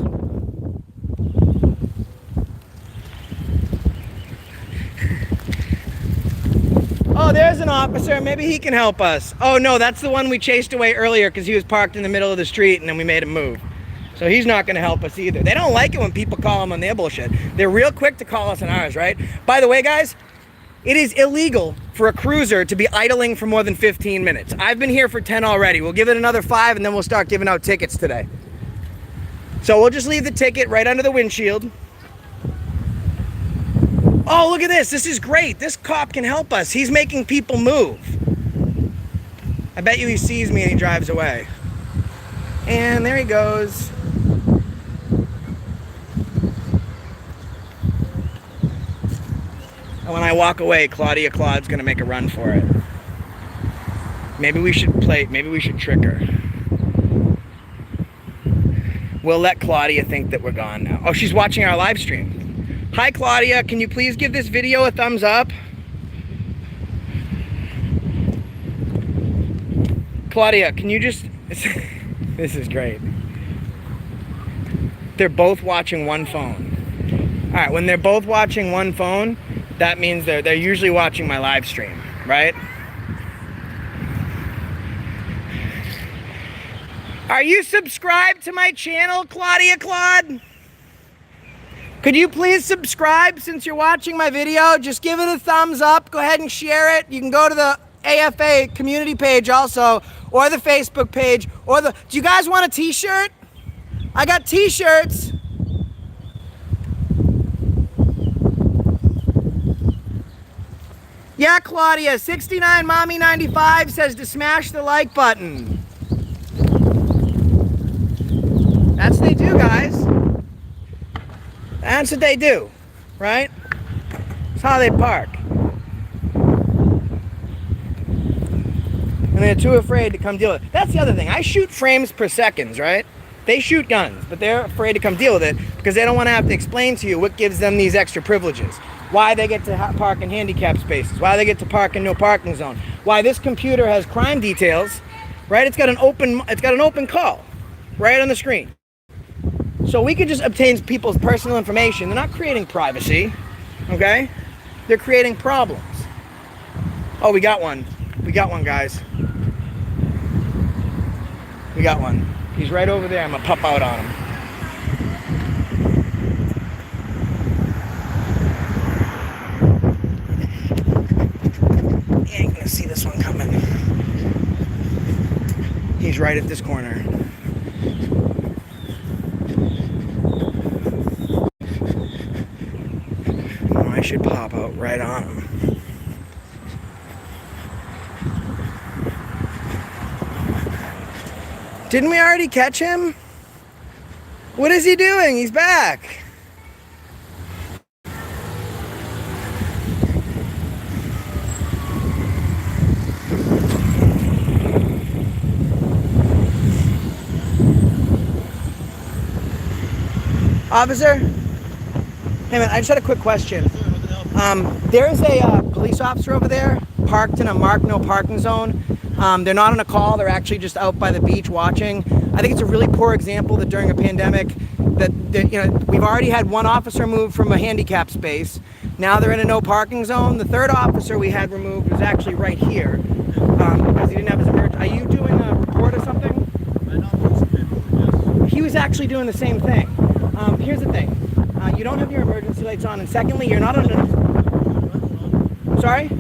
Oh, there's an officer. Maybe he can help us. Oh no, that's the one we chased away earlier because he was parked in the middle of the street and then we made him move. So he's not going to help us either. They don't like it when people call them on their bullshit. They're real quick to call us on ours, right? By the way, guys, it is illegal for a cruiser to be idling for more than 15 minutes. I've been here for 10 already. We'll give it another 5 and then we'll start giving out tickets today. So we'll just leave the ticket right under the windshield. Oh, look at this. This is great. This cop can help us. He's making people move. I bet you he sees me and he drives away. And there he goes. And when I walk away, Claudia Claude's gonna make a run for it. Maybe we should trick her. We'll let Claudia think that we're gone now. Oh, she's watching our live stream. Hi, Claudia, can you please give this video a thumbs up? Claudia, can you just... This is great. They're both watching one phone. All right, when they're both watching one phone, that means they're usually watching my live stream, right? Are you subscribed to my channel, Claudia Claude? Could you please subscribe since you're watching my video? Just give it a thumbs up. Go ahead and share it. You can go to the AFA community page also, or the Facebook page, or the... Do you guys want a t-shirt? I got t-shirts. Yeah, Claudia, 69 Mommy 95 says to smash the like button. That's what they do, guys. That's what they do, right? That's how they park. And they're too afraid to come deal with it. That's the other thing. I shoot frames per seconds, right? They shoot guns, but they're afraid to come deal with it because they don't want to have to explain to you what gives them these extra privileges. Why they get to park in handicap spaces, why they get to park in no parking zone, why this computer has crime details, right? It's got an open call right on the screen. So we could just obtain people's personal information. They're not creating privacy, okay? They're creating problems. Oh, we got one. We got one, guys. We got one. He's right over there. I'm gonna pop out on him. You ain't gonna see this one coming. He's right at this corner. Oh, I should pop out right on him. Didn't we already catch him? What is he doing? He's back. Officer? Hey man, I just had a quick question. There is a police officer over there parked in a marked no parking zone. They're not on a call, they're actually just out by the beach watching. I think it's a really poor example that during a pandemic that we've already had one officer move from a handicap space. Now they're in a no parking zone. The third officer we had removed was actually right here because he didn't have his emergency. Are you doing a report or something? He was actually doing the same thing. Here's the thing. You don't have your emergency lights on, and secondly, you're not on a... Sorry?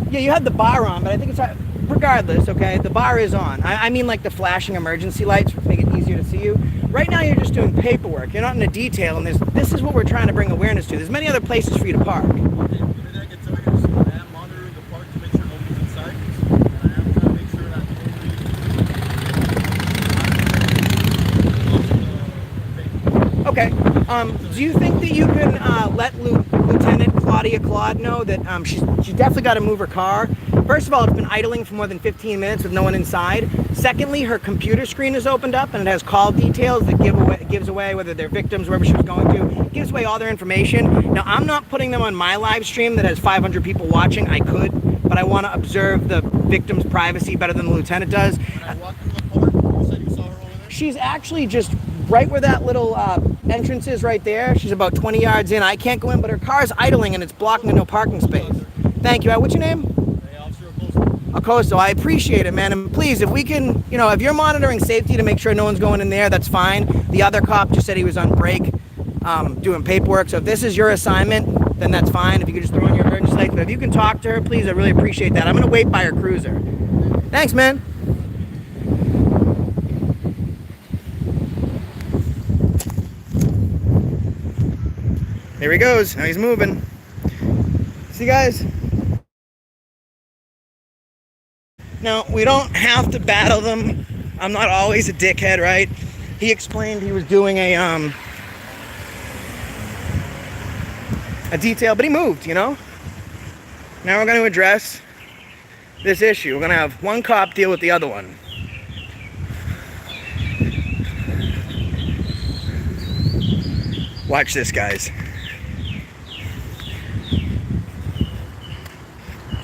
Yeah, you had the bar on, but I think it's... Regardless, okay, the bar is on. I mean like the flashing emergency lights to make it easier to see you. Right now you're just doing paperwork. You're not in a detail, and this is what we're trying to bring awareness to. There's many other places for you to park. I am monitoring the park to make sure nobody's inside, and I am trying to make sure that nobody... Okay. Do you think that you can let Lieutenant Claudia Claude know that she's definitely got to move her car? First of all, it's been idling for more than 15 minutes with no one inside. Secondly, her computer screen is opened up and it has call details that gives away whether they're victims, wherever she was going to. It gives away all their information. Now, I'm not putting them on my live stream that has 500 people watching. I could, but I want to observe the victim's privacy better than the lieutenant does. When I walked through the park, you said you saw her over there? She's actually just right where that little entrance is right there. She's about 20 yards in. I can't go in, but her car's idling and it's blocking a no parking space. Thank you. What's your name? Acosto, I appreciate it, man. And please, if we can, if you're monitoring safety to make sure no one's going in there, that's fine. The other cop just said he was on break doing paperwork. So if this is your assignment, then that's fine. If you could just throw in your emergency light. But if you can talk to her, please, I really appreciate that. I'm going to wait by her cruiser. Thanks, man. Here he goes. Now he's moving. See, guys? Now, we don't have to battle them. I'm not always a dickhead, right? He explained he was doing a detail, but he moved, Now we're going to address this issue. We're going to have one cop deal with the other one. Watch this, guys.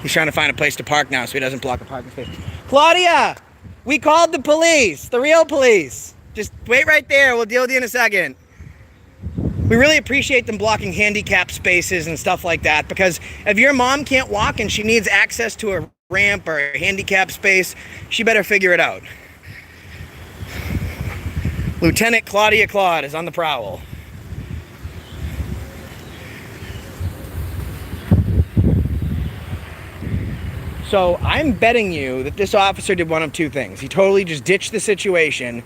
He's trying to find a place to park now so he doesn't block a parking space. Claudia, we called the police, the real police. Just wait right there. We'll deal with you in a second. We really appreciate them blocking handicap spaces and stuff like that because if your mom can't walk and she needs access to a ramp or a handicap space, she better figure it out. Lieutenant Claudia Claude is on the prowl. So I'm betting you that this officer did one of two things. He totally just ditched the situation,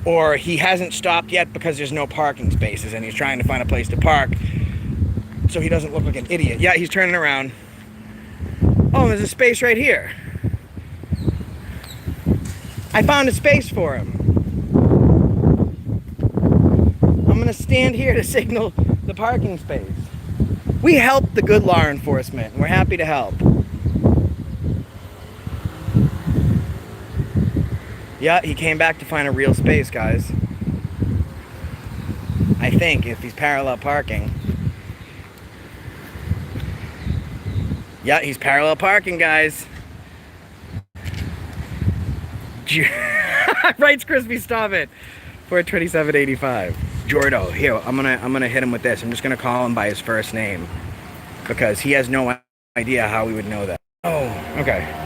or he hasn't stopped yet because there's no parking spaces and he's trying to find a place to park so he doesn't look like an idiot. Yeah, he's turning around. Oh, there's a space right here. I found a space for him. I'm gonna stand here to signal the parking space. We help the good law enforcement, and we're happy to help. Yeah, he came back to find a real space, guys. I think, if he's parallel parking. Yeah, he's parallel parking, guys. Writes Crispy, stop it. 427.85. Jordo, here, I'm gonna hit him with this. I'm just gonna call him by his first name because he has no idea how we would know that. Oh, okay.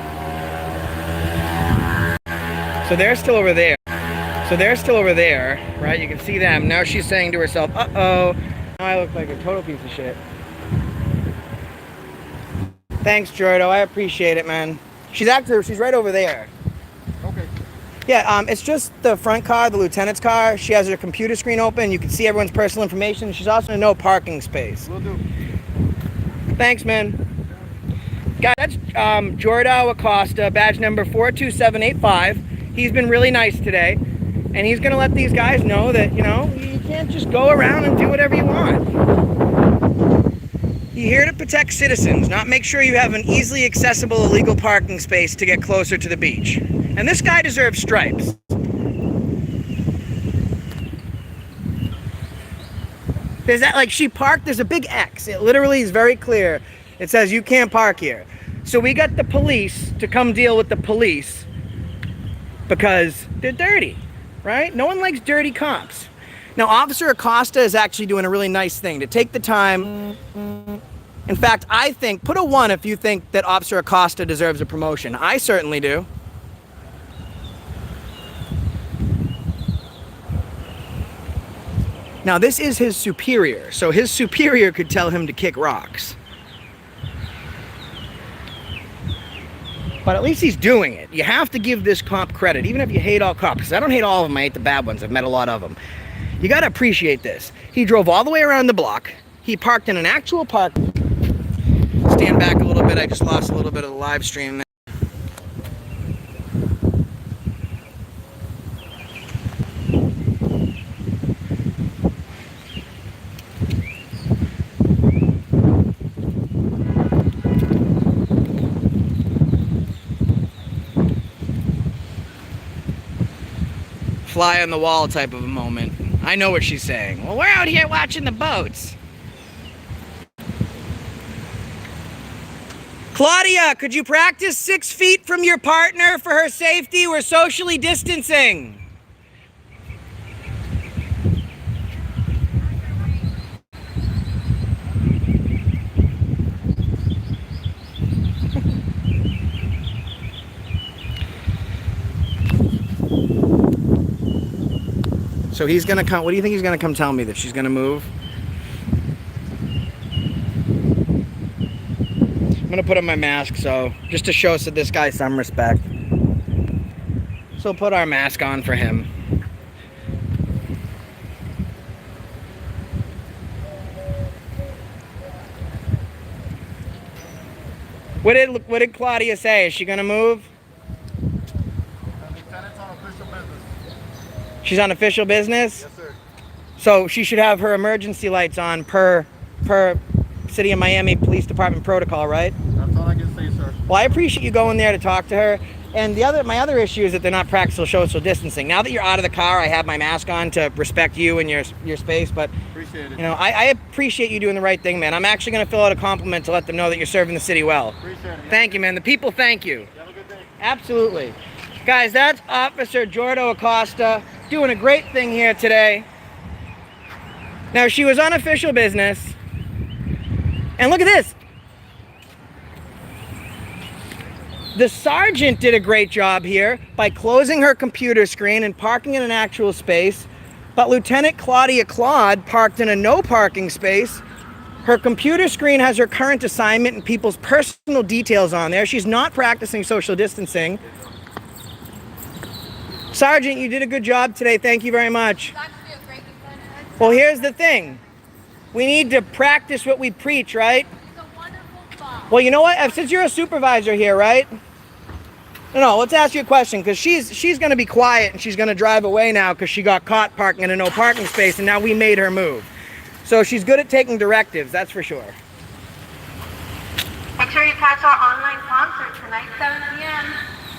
So they're still over there. Right? You can see them. Now she's saying to herself, uh-oh, now I look like a total piece of shit. Thanks, Jordo. I appreciate it, man. She's right over there. Okay. Yeah, it's just the front car, the lieutenant's car. She has her computer screen open. You can see everyone's personal information. She's also in a no parking space. Will do. Thanks, man. Guys, that's Jordo Acosta, badge number 42785. He's been really nice today. And he's going to let these guys know that, you know, you can't just go around and do whatever you want. You're here to protect citizens, not make sure you have an easily accessible illegal parking space to get closer to the beach. And this guy deserves stripes. There's that, like, she parked, there's a big X. It literally is very clear. It says you can't park here. So we got the police to come deal with the police because they're dirty, right? No one likes dirty cops. Now, Officer Acosta is actually doing a really nice thing to take the time. In fact, I think, put a 1 if you think that Officer Acosta deserves a promotion. I certainly do. Now, this is his superior, so his superior could tell him to kick rocks. But at least he's doing it. You have to give this cop credit, even if you hate all cops. Because I don't hate all of them, I hate the bad ones. I've met a lot of them. You gotta appreciate this. He drove all the way around the block. He parked in an actual park. Stand back a little bit, I just lost a little bit of the live stream there. Fly on the wall type of a moment. I know what she's saying. Well, we're out here watching the boats. Claudia, could you practice 6 feet from your partner for her safety? We're socially distancing. So he's gonna come, what do you think he's gonna come tell me? That she's gonna move? I'm gonna put on my mask, so, just to show this guy some respect. So we'll put our mask on for him. What did Claudia say? Is she gonna move? Lieutenant's on official business. She's on official business? Yes, sir. So she should have her emergency lights on per City of Miami Police Department protocol, right? That's all I can say, sir. Well, I appreciate you going there to talk to her. And my other issue is that they're not practical social distancing. Now that you're out of the car, I have my mask on to respect you and your space. But Appreciate it. you know, I appreciate you doing the right thing, man. I'm actually going to fill out a compliment to let them know that you're serving the city well. Appreciate it. Thank you, man. The people thank you. You have a good day. Absolutely. Guys, that's Officer Jordo Acosta doing a great thing here today. Now, she was on official business. And look at this. The sergeant did a great job here by closing her computer screen and parking in an actual space. But Lieutenant Claudia Claude parked in a no parking space Her computer screen has her current assignment and people's personal details on there. She's not practicing social distancing. Sergeant, you did a good job today. Thank you very much. It's actually a great weekend. Well, here's the thing. We need to practice what we preach, right? It's a wonderful thought. Well, you know what? Since you're a supervisor here, right? No, let's ask you a question, because she's going to be quiet and she's going to drive away now because she got caught parking in a no parking space and now we made her move. So she's good at taking directives, that's for sure. Make sure you catch our online concert tonight, 7 p.m.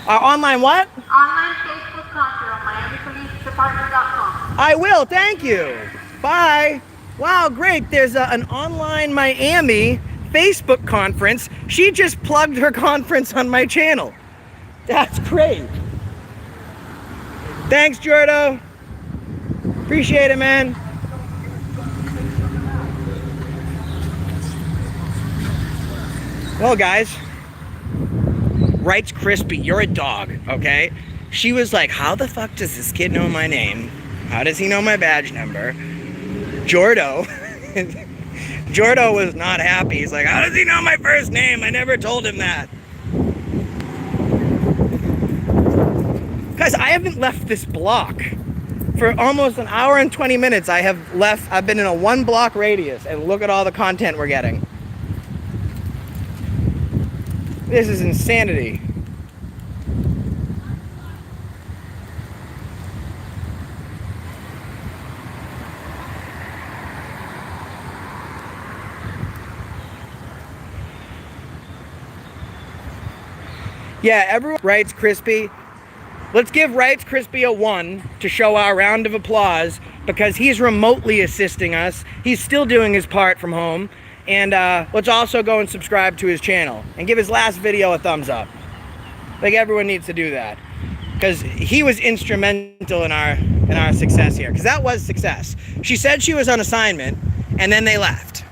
Our online what? Online Facebook concert on MiamiPoliceDepartment.com. I will, thank you. Bye. Wow, great. There's an online Miami Facebook conference. She just plugged her conference on my channel. That's great. Thanks, Jordo. Appreciate it, man. Well, guys, writes Crispy, you're a dog, okay? She was like, how the fuck does this kid know my name? How does he know my badge number? Jordo was not happy. He's like, how does he know my first name? I never told him that. Guys, I haven't left this block for almost an hour and 20 minutes. I've been in a 1 block radius, and look at all the content we're getting. This is insanity. Yeah, everyone writes Crispy. Let's give Wrights Crispy a 1 to show our round of applause because he's remotely assisting us. He's still doing his part from home. And let's also go and subscribe to his channel and give his last video a thumbs up. Like, everyone needs to do that because he was instrumental in our success here, because that was success. She said she was on assignment and then they left.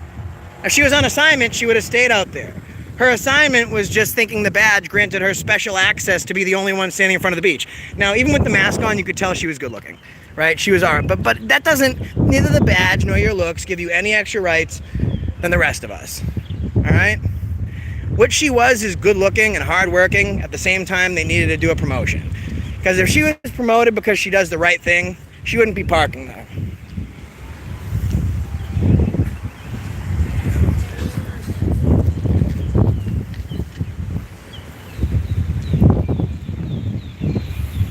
If she was on assignment, she would have stayed out there. Her assignment was just thinking the badge granted her special access to be the only one standing in front of the beach. Now, even with the mask on, you could tell she was good looking, right? She was alright, but that doesn't, neither the badge nor your looks give you any extra rights than the rest of us, all right? What she was is good looking and hard working. At the same time, they needed to do a promotion. Because if she was promoted because she does the right thing, she wouldn't be parking there.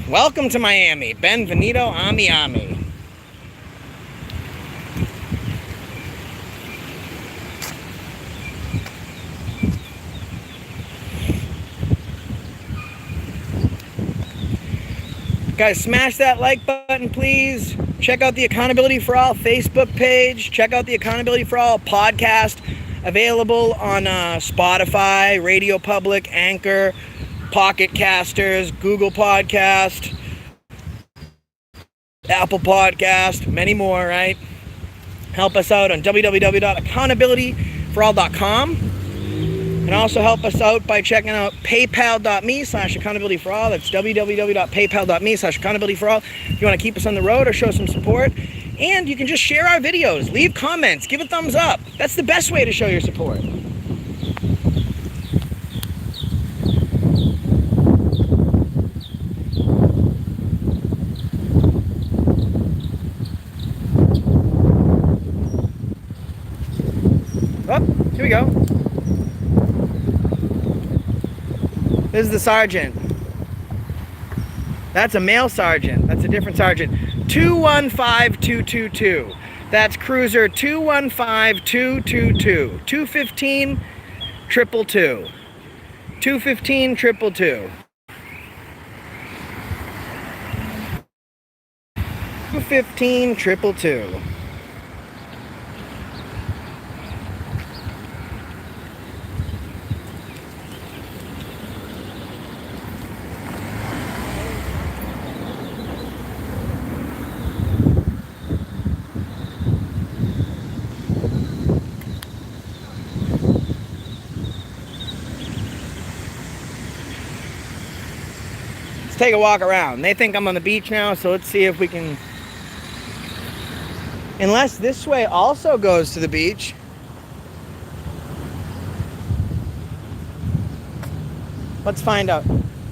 Welcome to Miami. Benvenido a Miami. Guys, smash that like button, please. Check out the Accountability for All Facebook page. Check out the Accountability for All podcast, available on Spotify, Radio Public, Anchor, Pocket Casters, Google Podcast, Apple Podcast, many more, right? Help us out on www.accountabilityforall.com. And also help us out by checking out paypal.me/accountabilityforall. That's www.paypal.me/accountabilityforall. If you want to keep us on the road or show some support. And you can just share our videos, leave comments, give a thumbs up. That's the best way to show your support. Oh, here we go. This is the sergeant. That's a male sergeant. That's a different sergeant. 215222. That's cruiser 215222. 215 222. 215 222. 215 222. Take a walk around. They think I'm on the beach now, so let's see if we can, unless this way also goes to the beach. Let's find out.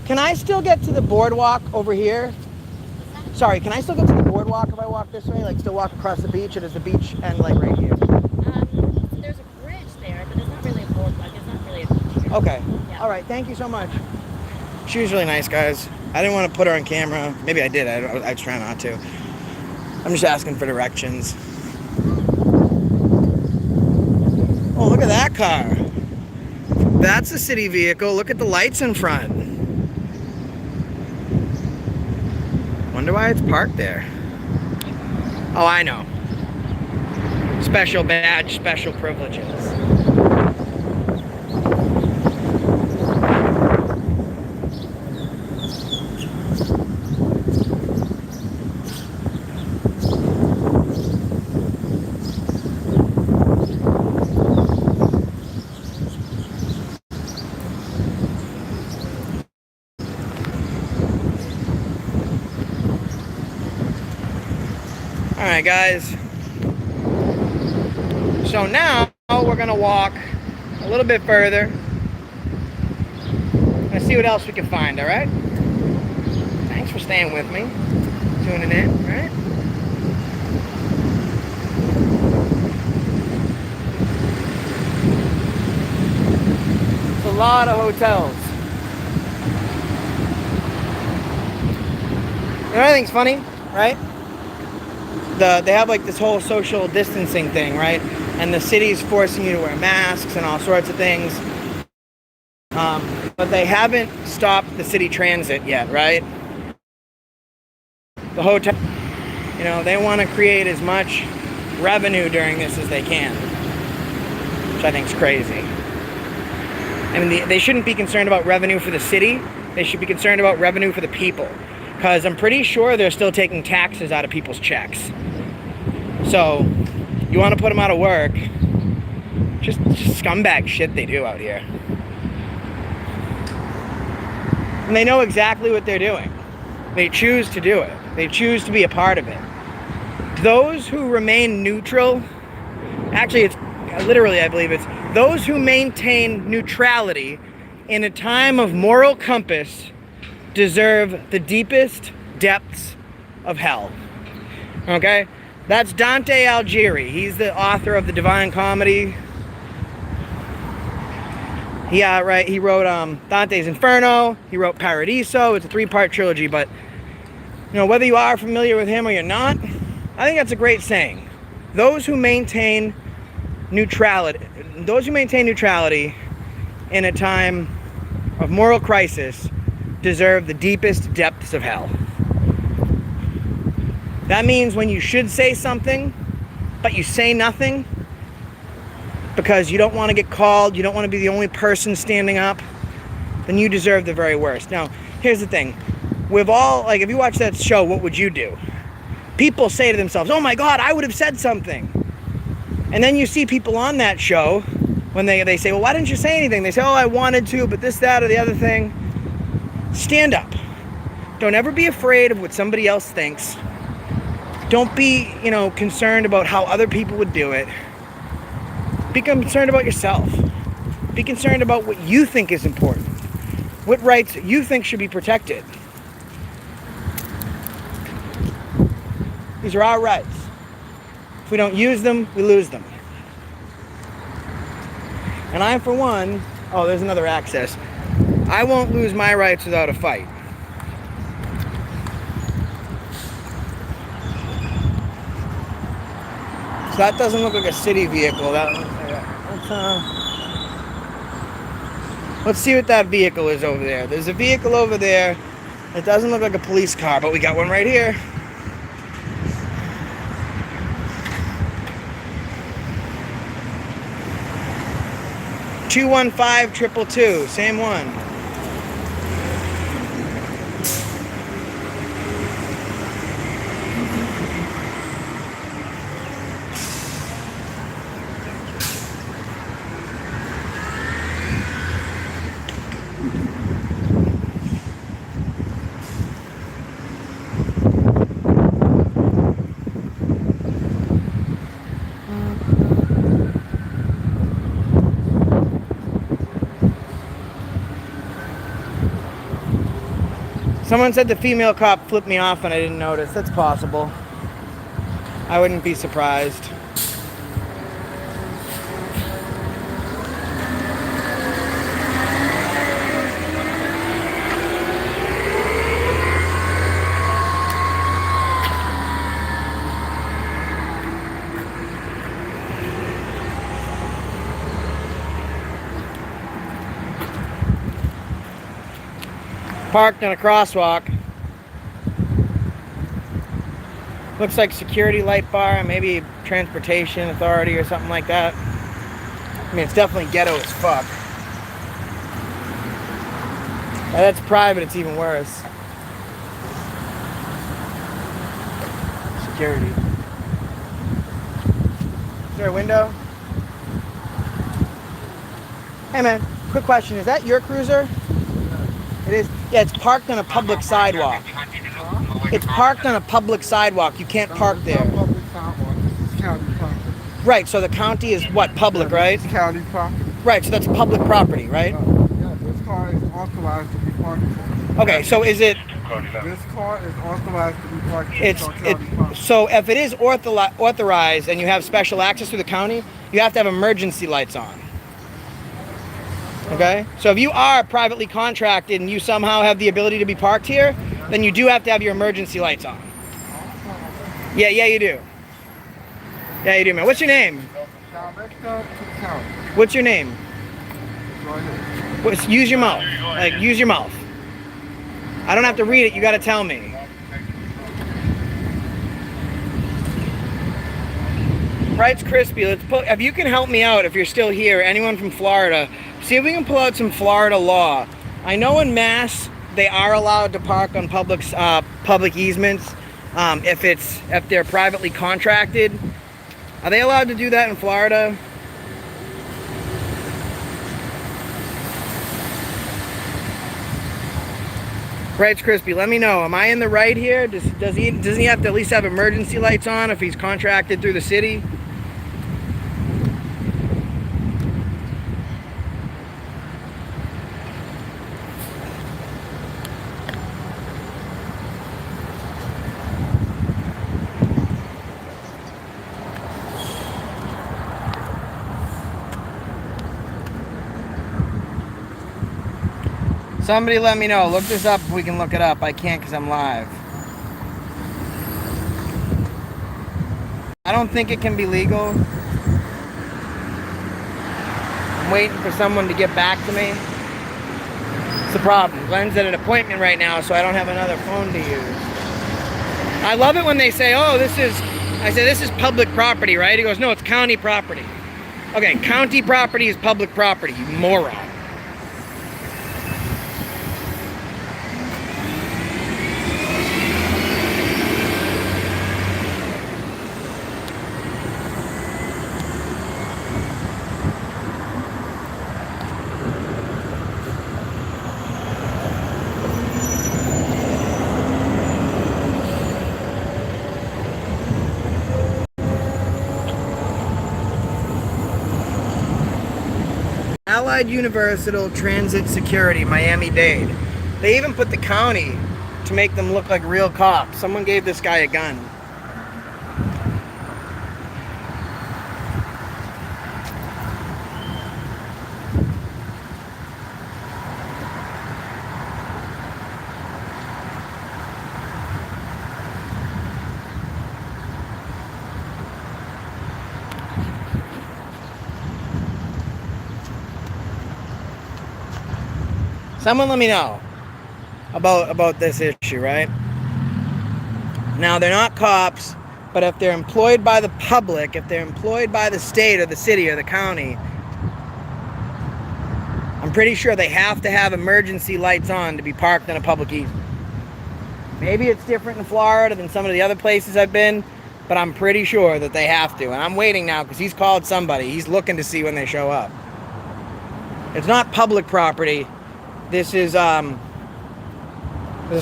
Can I still get to the boardwalk over here? Sorry, can I still get to the boardwalk if I walk this way? Like still walk across the beach, or does the beach end like right here? There's a bridge there, but it's not really a boardwalk. It's not really a beach. Okay. Yeah. All right. Thank you so much. She was really nice, guys. I didn't want to put her on camera. Maybe I did. I try not to. I'm just asking for directions. Oh, look at that car. That's a city vehicle. Look at the lights in front. Wonder why it's parked there. Oh, I know. Special badge, special privileges. Alright guys, so now we're going to walk a little bit further and see what else we can find, alright? Thanks for staying with me, tuning in, alright? It's a lot of hotels. You know, everything's funny, right? They have like this whole social distancing thing, right? And the city's forcing you to wear masks and all sorts of things. But they haven't stopped the city transit yet, right? The hotel, you know, they want to create as much revenue during this as they can, which I think is crazy. I mean, they shouldn't be concerned about revenue for the city. They should be concerned about revenue for the people. Because I'm pretty sure they're still taking taxes out of people's checks. So, you want to put them out of work, just scumbag shit they do out here. And they know exactly what they're doing. They choose to do it. They choose to be a part of it. Those who remain neutral, actually it's literally, I believe it's those who maintain neutrality in a time of moral compass deserve the deepest depths of hell. Okay? That's Dante Alighieri. He's the author of the Divine Comedy. Yeah, right. He wrote Dante's Inferno. He wrote Paradiso. It's a 3-part trilogy, but you know, whether you are familiar with him or you're not, I think that's a great saying. Those who maintain neutrality in a time of moral crisis deserve the deepest depths of hell. That means when you should say something, but you say nothing because you don't want to get called, you don't want to be the only person standing up, then you deserve the very worst. Now, here's the thing. We've all, like, if you watch that show, What Would You Do? People say to themselves, oh my God, I would have said something. And then you see people on that show, when they say, well, why didn't you say anything? They say, oh, I wanted to, but this, that, or the other thing. Stand up. Don't ever be afraid of what somebody else thinks. Don't be, you know, concerned about how other people would do it. Be concerned about yourself. Be concerned about what you think is important. What rights you think should be protected. These are our rights. If we don't use them, we lose them. And I, for one, oh, there's another access. I won't lose my rights without a fight. So that doesn't look like a city vehicle. Let's see what that vehicle is over there. There's a vehicle over there. It doesn't look like a police car, but we got one right here. $215-222, same one. Someone said the female cop flipped me off and I didn't notice. That's possible. I wouldn't be surprised. Parked in a crosswalk. Looks like security light bar, maybe transportation authority or something like that. I mean, it's definitely ghetto as fuck. That's private, it's even worse. Security. Is there a window? Hey man, quick question. Is that your cruiser? It is. Yeah, it's parked on a public sidewalk. It's parked on a public sidewalk. You can't park there. Public sidewalk. This is county property. Right, so the county is what? Public, right? It's county property. Right, so that's public property, right? Yeah, this car is authorized to be parked there. Okay, so is it... This car is authorized to be parked there. So if it is authorized and you have special access to the county, you have to have emergency lights on. Okay? So if you are privately contracted and you somehow have the ability to be parked here, then you do have to have your emergency lights on. Yeah, you do. Yeah, you do, man. What's your name? What's your name? Use your mouth. Like, use your mouth. I don't have to read it. You got to tell me. Right's crispy. Let's put. If you can help me out, if you're still here, anyone from Florida, see if we can pull out some Florida law. I know in Mass they are allowed to park on public easements if they're privately contracted. Are they allowed to do that in Florida? Right's crispy. Let me know. Am I in the right here? Doesn't he have to at least have emergency lights on if he's contracted through the city? Somebody let me know. Look this up if we can look it up. I can't because I'm live. I don't think it can be legal. I'm waiting for someone to get back to me. It's the problem. Glenn's at an appointment right now, so I don't have another phone to use. I love it when they say, oh, I say, this is public property, right? He goes, no, it's county property. Okay, county property is public property, you moron. Allied Universal Transit Security, Miami-Dade. They even put the county to make them look like real cops. Someone gave this guy a gun. Someone let me know about this issue, right? Now, they're not cops, but if they're employed by the public, if they're employed by the state or the city or the county, I'm pretty sure they have to have emergency lights on to be parked in a public easement. Maybe it's different in Florida than some of the other places I've been, but I'm pretty sure that they have to. And I'm waiting now because he's called somebody. He's looking to see when they show up. It's not public property. This is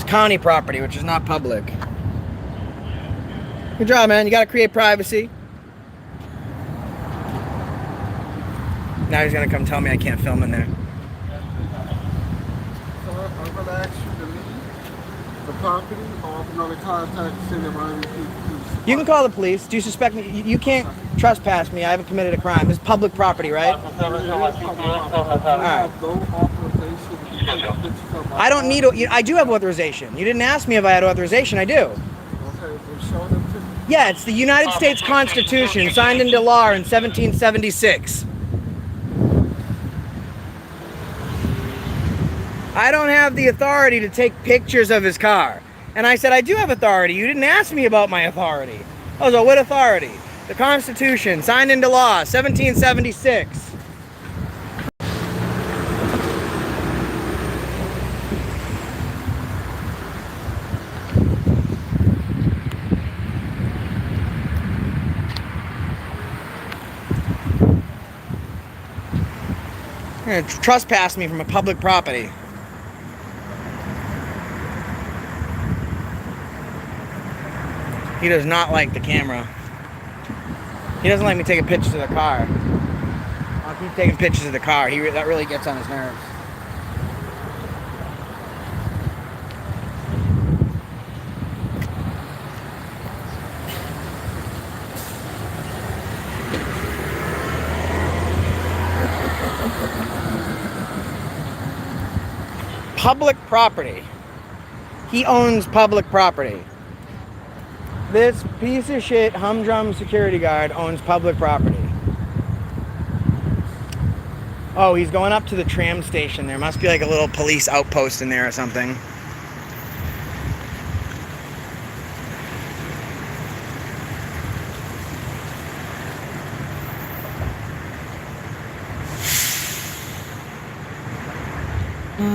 county property, which is not public. Good job, man. You got to create privacy. Now he's going to come tell me I can't film in there. So I'm going to ask you to leave. the property, or if another contact the city of Miami Police. You can call the police. Do you suspect me? You can't trespass me. I haven't committed a crime. This is public property, right? All right. I don't need. I do have authorization. You didn't ask me if I had authorization. I do. Okay, then show them to me. Yeah, it's the United States Constitution, signed into law in 1776. I don't have the authority to take pictures of his car. And I said, I do have authority. You didn't ask me about my authority. I was like, what authority? The Constitution, signed into law, 1776. You're gonna trespass me from a public property. He does not like the camera. He doesn't like me taking pictures of the car. I'll keep taking pictures of the car. That really gets on his nerves. Public property. He owns public property. This piece of shit humdrum security guard owns public property. Oh, he's going up to the tram station. There must be like a little police outpost in there or something.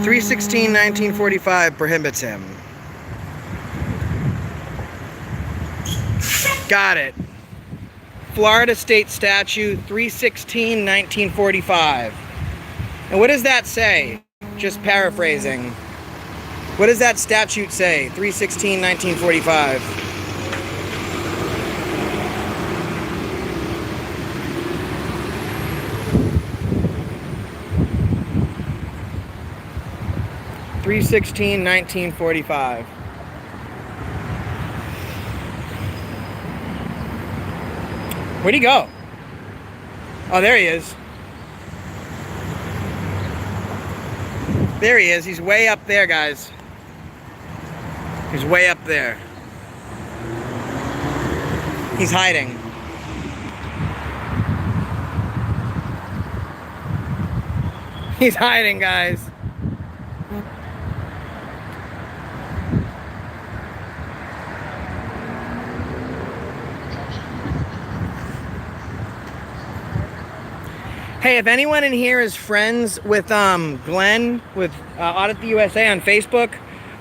(3/16/1945) prohibits him. Got it. Florida State Statute 3/16/1945. And what does that say? Just paraphrasing. What does that statute say? 3/16/1945. (3/16/1945). Where'd he go? Oh, there he is. There he is. He's way up there, guys. He's way up there. He's hiding. He's hiding, guys. Hey, if anyone in here is friends with Glenn with Audit the USA on Facebook,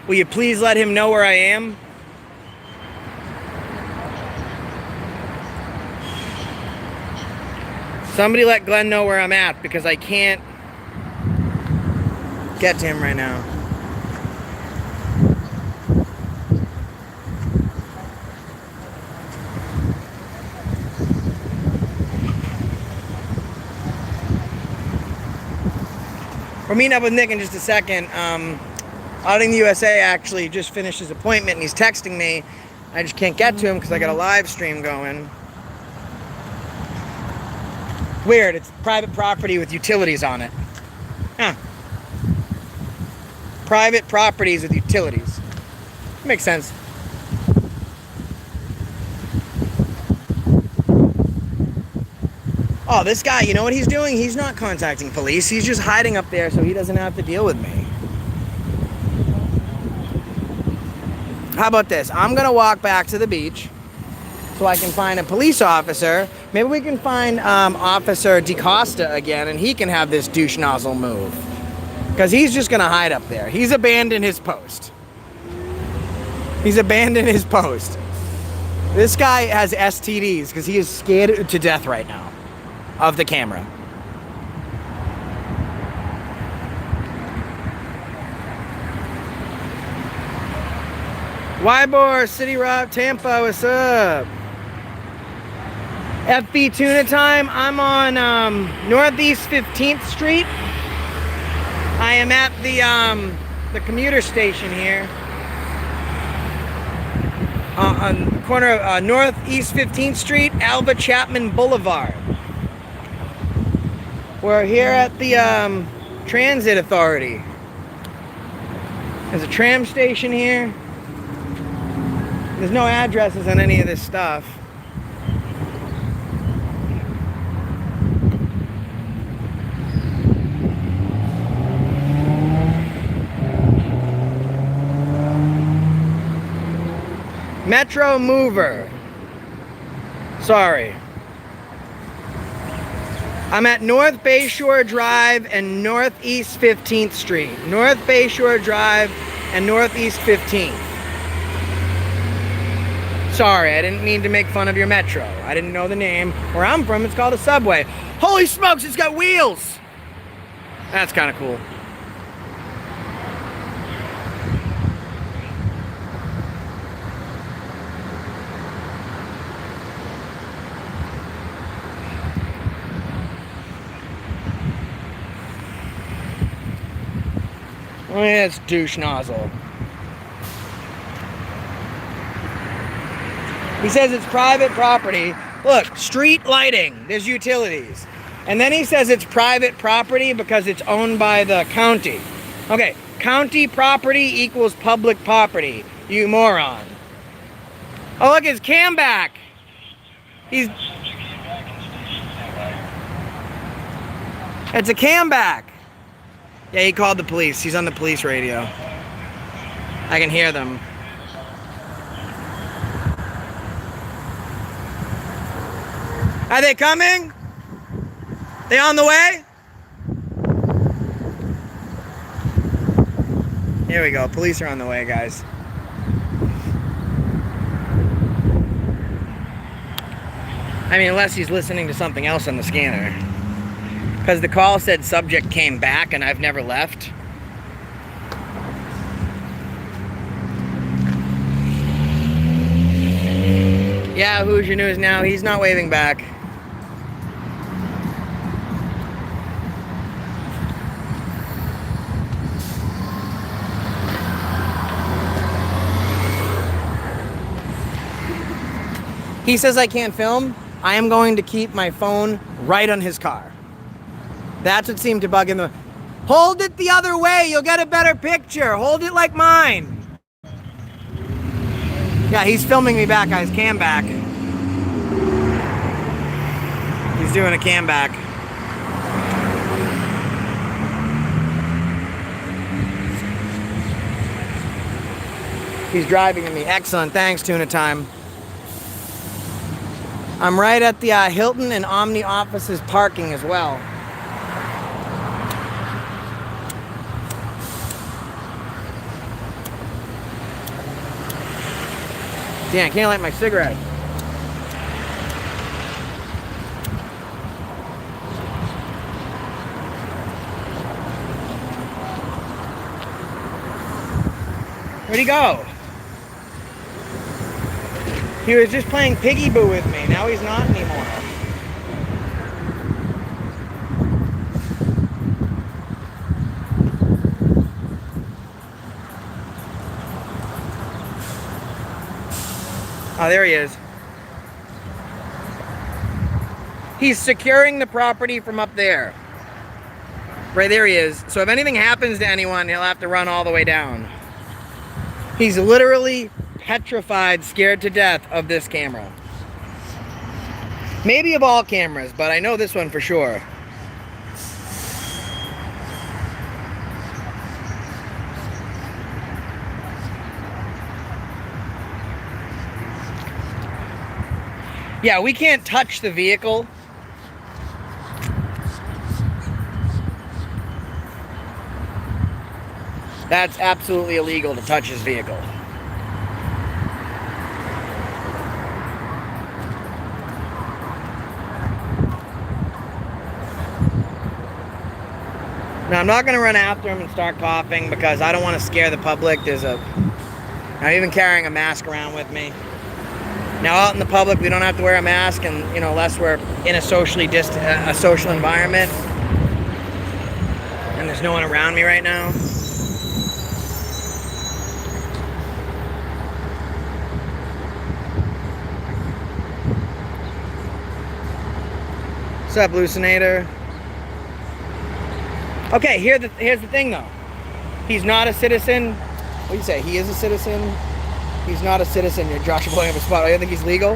will you please let him know where I am? Somebody let Glenn know where I'm at because I can't get to him right now. We're meeting up with Nick in just a second. Auditing the USA actually just finished his appointment and he's texting me. I just can't get to him because I got a live stream going. Weird, it's private property with utilities on it. Huh. Private properties with utilities. Makes sense. Oh, this guy, you know what he's doing? He's not contacting police. He's just hiding up there so he doesn't have to deal with me. How about this? I'm going to walk back to the beach so I can find a police officer. Maybe we can find Officer DeCosta again and he can have this douche nozzle move. Because he's just going to hide up there. He's abandoned his post. He's abandoned his post. This guy has STDs because he is scared to death right now of the camera. Ybor, City Rock, Tampa, what's up? FB Tuna Time, I'm on Northeast 15th Street. I am at the commuter station here. on the corner of Northeast 15th Street, Alva Chapman Boulevard. We're here at the Transit Authority. There's a tram station here. There's no addresses on any of this stuff. Metro Mover. Sorry. I'm at North Bayshore Drive and Northeast 15th Street. North Bayshore Drive and Northeast 15th. Sorry, I didn't mean to make fun of your metro. I didn't know the name. Where I'm from, it's called a subway. Holy smokes, it's got wheels! That's kind of cool. Oh, yeah, it's douche nozzle. He says it's private property. Look, street lighting, there's utilities. And then he says it's private property because it's owned by the county. Okay, county property equals public property, you moron. Oh, look, his cam back. It's a cam back. Yeah, he called the police. He's on the police radio. I can hear them. Are they coming? They on the way? Here we go. Police are on the way, guys. I mean, unless he's listening to something else on the scanner. Because the call said subject came back and I've never left. Yeah, Hoosier News now. He's not waving back. He says I can't film. I am going to keep my phone right on his car. That's what seemed to bug him. Hold it the other way. You'll get a better picture. Hold it like mine. Yeah, he's filming me back. Guys, cam back. He's doing a cam back. He's driving at me. Excellent. Thanks, Tuna Time. I'm right at the Hilton and Omni offices parking as well. Damn, I can't light my cigarette. Where'd he go? He was just playing Piggy-Boo with me. Now he's not anymore. Oh, there he is. He's securing the property from up there. Right there he is. So if anything happens to anyone, he'll have to run all the way down. He's literally petrified, scared to death of this camera. Maybe of all cameras, but I know this one for sure. Yeah, we can't touch the vehicle. That's absolutely illegal to touch his vehicle. Now, I'm not going to run after him and start coughing because I don't want to scare the public. I'm even carrying a mask around with me. Now, out in the public, we don't have to wear a mask, and unless we're in a social environment, and there's no one around me right now. What's up, Lucinator? Okay, here's the thing though. He's not a citizen. What do you say? He is a citizen. He's not a citizen. You're Joshua blowing up a spot. You think he's legal?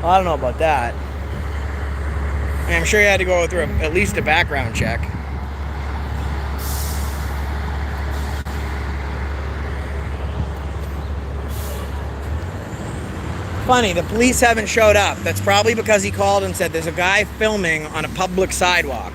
Well, I don't know about that. I mean, I'm sure you had to go through at least a background check. Funny, the police haven't showed up. That's probably because he called and said there's a guy filming on a public sidewalk.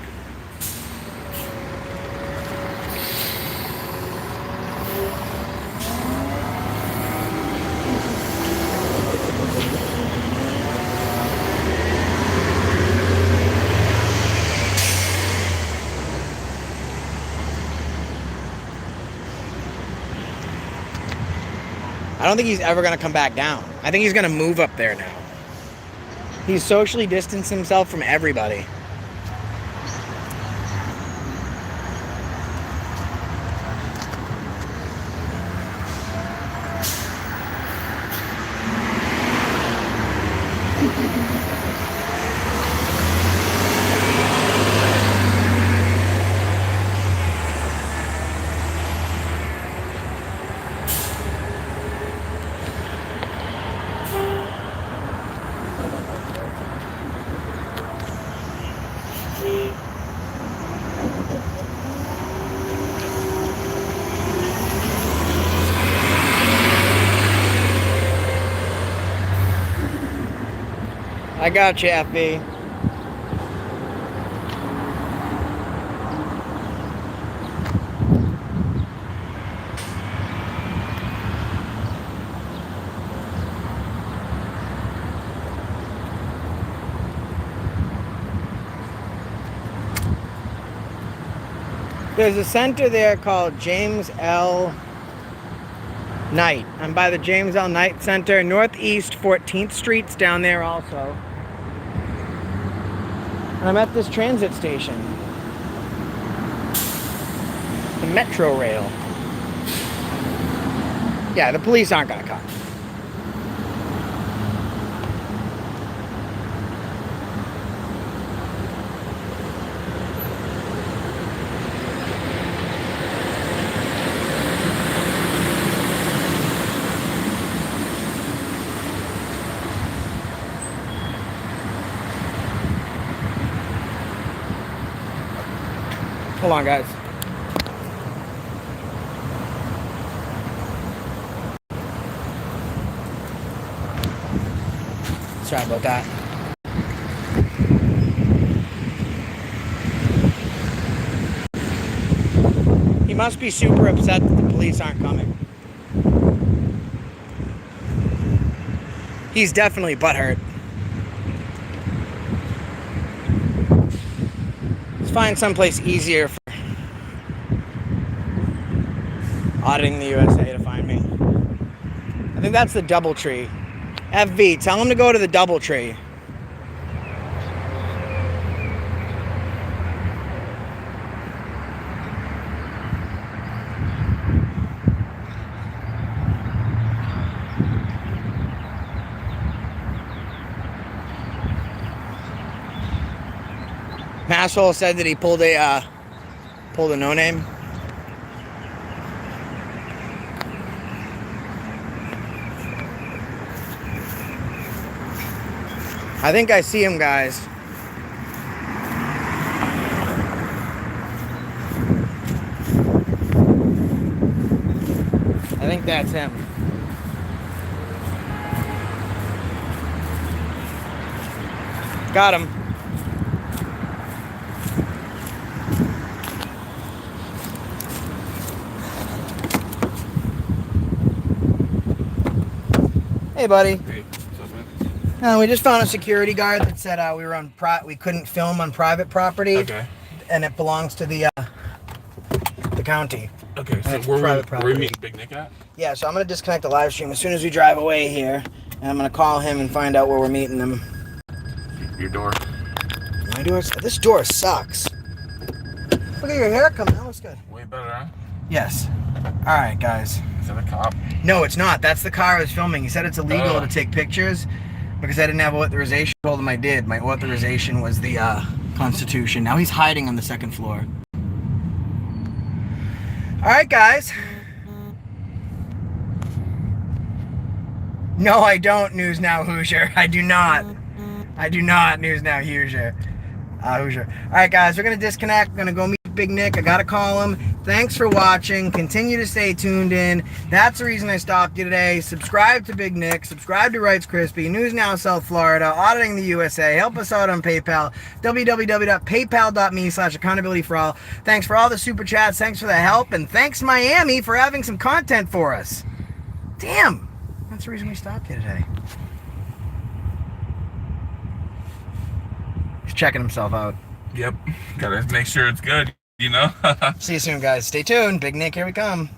I don't think he's ever going to come back down. I think he's going to move up there now. He's socially distanced himself from everybody. I got you, FB. There's a center there called James L. Knight. I'm by the James L. Knight Center. Northeast 14th Street's down there also. And I'm at this transit station. The Metro Rail. Yeah, the police aren't gonna come. Hold on, guys. Sorry about that. He must be super upset that the police aren't coming. He's definitely butthurt. Let's find someplace easier for auditing the USA to find me. I think that's the Doubletree. FV, tell him to go to the Doubletree. Masshole said that he pulled a no-name. I think I see him, guys. I think that's him. Got him. Hey, buddy. Hey, what's up, man? We just found a security guard that said we were on we couldn't film on private property. Okay. And it belongs to the county. Okay, so It's where private we property. meeting Big Nick at? Yeah, so I'm gonna disconnect the live stream as soon as we drive away here, and I'm gonna call him and find out where we're meeting him. Your door. My door. This door sucks. Look at your hair coming. That looks good. Way better, huh? Yes. All right, guys. Is that a cop? No, it's not. That's the car I was filming. He said it's illegal to take pictures because I didn't have authorization. I told him I did. My authorization was the Constitution. Now he's hiding on the second floor. All right, guys. No, I don't, News Now Hoosier. I do not. I do not, News Now Hoosier. Hoosier. All right, guys, we're going to disconnect. We're going to go meet Big Nick. I got to call him. Thanks for watching. Continue to stay tuned in. That's the reason I stopped you today. Subscribe to Big Nick. Subscribe to Wrights Crispy. News Now South Florida. Auditing the USA. Help us out on PayPal. www.paypal.me/accountability for all. Thanks for all the super chats. Thanks for the help. And thanks, Miami, for having some content for us. Damn. That's the reason we stopped you today. He's checking himself out. Yep. Gotta make sure it's good, you know? See you soon, guys. Stay tuned. Big Nick, here we come.